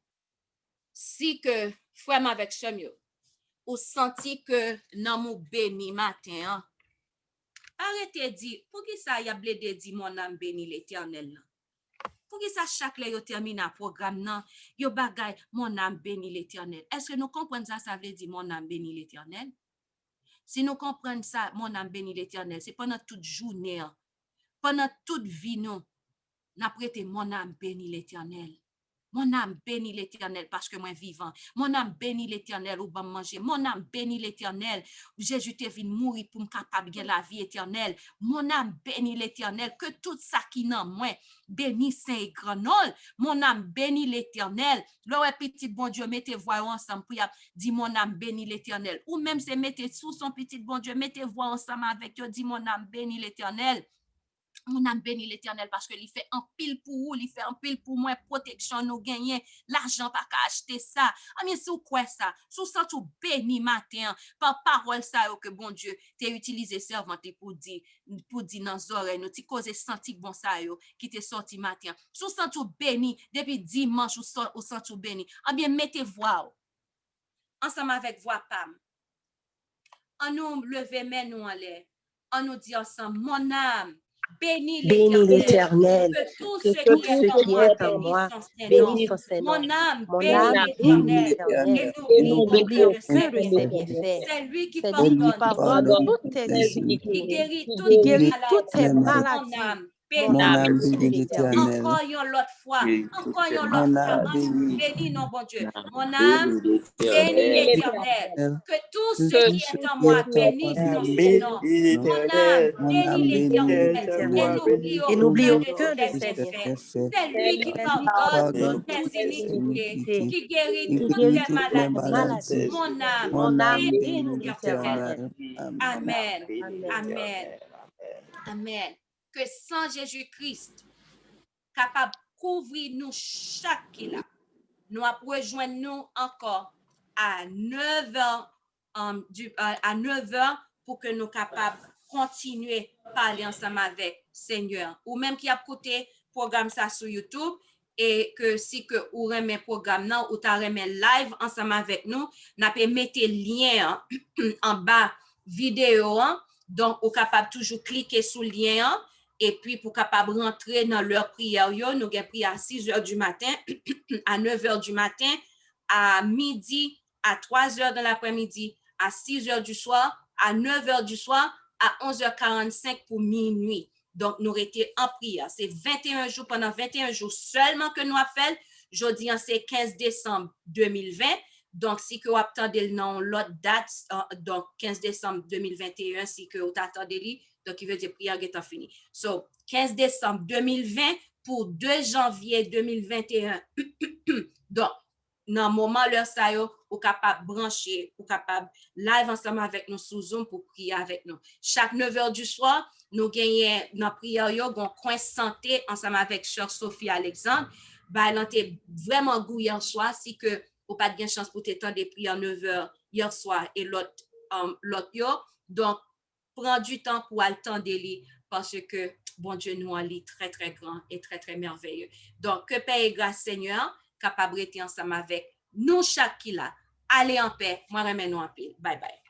Si que frère avec chemio, ou senti que nan mou béni matin, hein? Arrêtez dire, pour qui ça y a blédé dit mon âme béni l'Éternel? Pour qui ça chaque lè yo termine un programme nan, yo bagay mon âme béni l'Éternel. Est-ce que nous comprenons ça, ça veut dire mon âme béni l'Éternel? Si nous comprenons ça, mon âme béni l'Éternel, c'est pendant toute journée, pendant toute vie, nous prêté mon âme béni l'Éternel. Mon âme bénit l'Éternel parce que moi vivant. Mon âme bénit l'Éternel ou ban manger. Mon âme bénit l'Éternel. Jésus te venu mourir pour me capable de la vie éternelle. Mon âme bénit l'Éternel. Que tout ça qui n'a moi bénit Saint et grand nom. Mon âme bénit l'Éternel. Là petit bon Dieu mettez voix ensemble pour dire mon âme bénit l'Éternel. Ou même c'est mettez sous son petit bon Dieu mettez voix ensemble avec eux dit mon âme bénit l'Éternel. Mon âme bénit l'Éternel parce que il fait un pile pour vous, il fait un pile pour moi, protection nous gagner, l'argent pas qu'à acheter ça. Ah mais sous quoi ça? Sous ça tout béni matin par parole ça que bon Dieu t'es utilisé servante pour dire dans oreilles nous ti cause senti bon ça yo qui t'est sorti matin. Sous ça tout béni depuis dimanche ou sent tout béni. Ah bien mettez voix ensemble avec voix pam. On nous lever main nous en l'air. On nous dit ensemble mon âme bénis l'Éternel, que tout ce qui est en moi bénisse son Seigneur. Mon âme bénit l'Éternel et n'oublie aucun de ses bienfaits. C'est lui qui pardonne toutes tes iniquités, qui guérit toutes tes maladies. Mon âme bénit l'Éternel. Encore une autre fois, bénis non bon Dieu. Mon âme bénis l'Éternel, que tout ce qui est en moi bénisse son Seigneur. Mon âme bénis l'Éternel et n'oublie aucun de ses bienfaits. C'est lui qui pardonne tes iniquités, qui guérit toutes tes maladies. Mon âme bénis l'Éternel. Amen. Amen. Amen. Que sans Jésus-Christ, capable de couvrir nous chaque qui là, nous avons rejoindre nous encore à 9h, à 9h pour que nous capables de continuer à parler ensemble avec Seigneur. Ou même qui a écouté programme ça sur YouTube et que si que ou remet programme non ou ta remet live ensemble avec nous, n'a pas mettre lien en bas vidéo. Donc, vous capable toujours cliquer sur le lien et puis pour capable rentrer dans leur prière. Nous avons prié à 6h du matin, à 9h du matin, à midi, à 3h de l'après-midi, à 6h du soir, à 9h du soir, à 11h45 pour minuit. Donc, nous avons été en prière. C'est 21 jours, pendant 21 jours seulement que nous avons fait. Jeudi, c'est 15 décembre 2020. Donc, si que vous attendez l'autre date, donc 15 décembre 2021, si que vous attendez, donc il veut dire prière est finie. So, 15 décembre 2020 pour 2 janvier 2021. Donc, dans le moment où ça yo, vous capable brancher, vous capable live ensemble avec nous sous Zoom pour prier avec nous. Chaque 9h du soir, nous gagnons dans prière yo, gon coin santé ensemble avec Sœur Sophie Alexandre. Bah, elle était vraiment goût hier soir, si que ou pas de chance pour t'étendre des prières 9h hier soir et l'autre yo. Donc, prends du temps pour attendre les parce que bon Dieu nous en lit très très grand et très très merveilleux. Donc, que paix et grâce Seigneur, capable d'être ensemble avec nous chaque qui là. Allez en paix, moi remets nous en paix. Bye bye.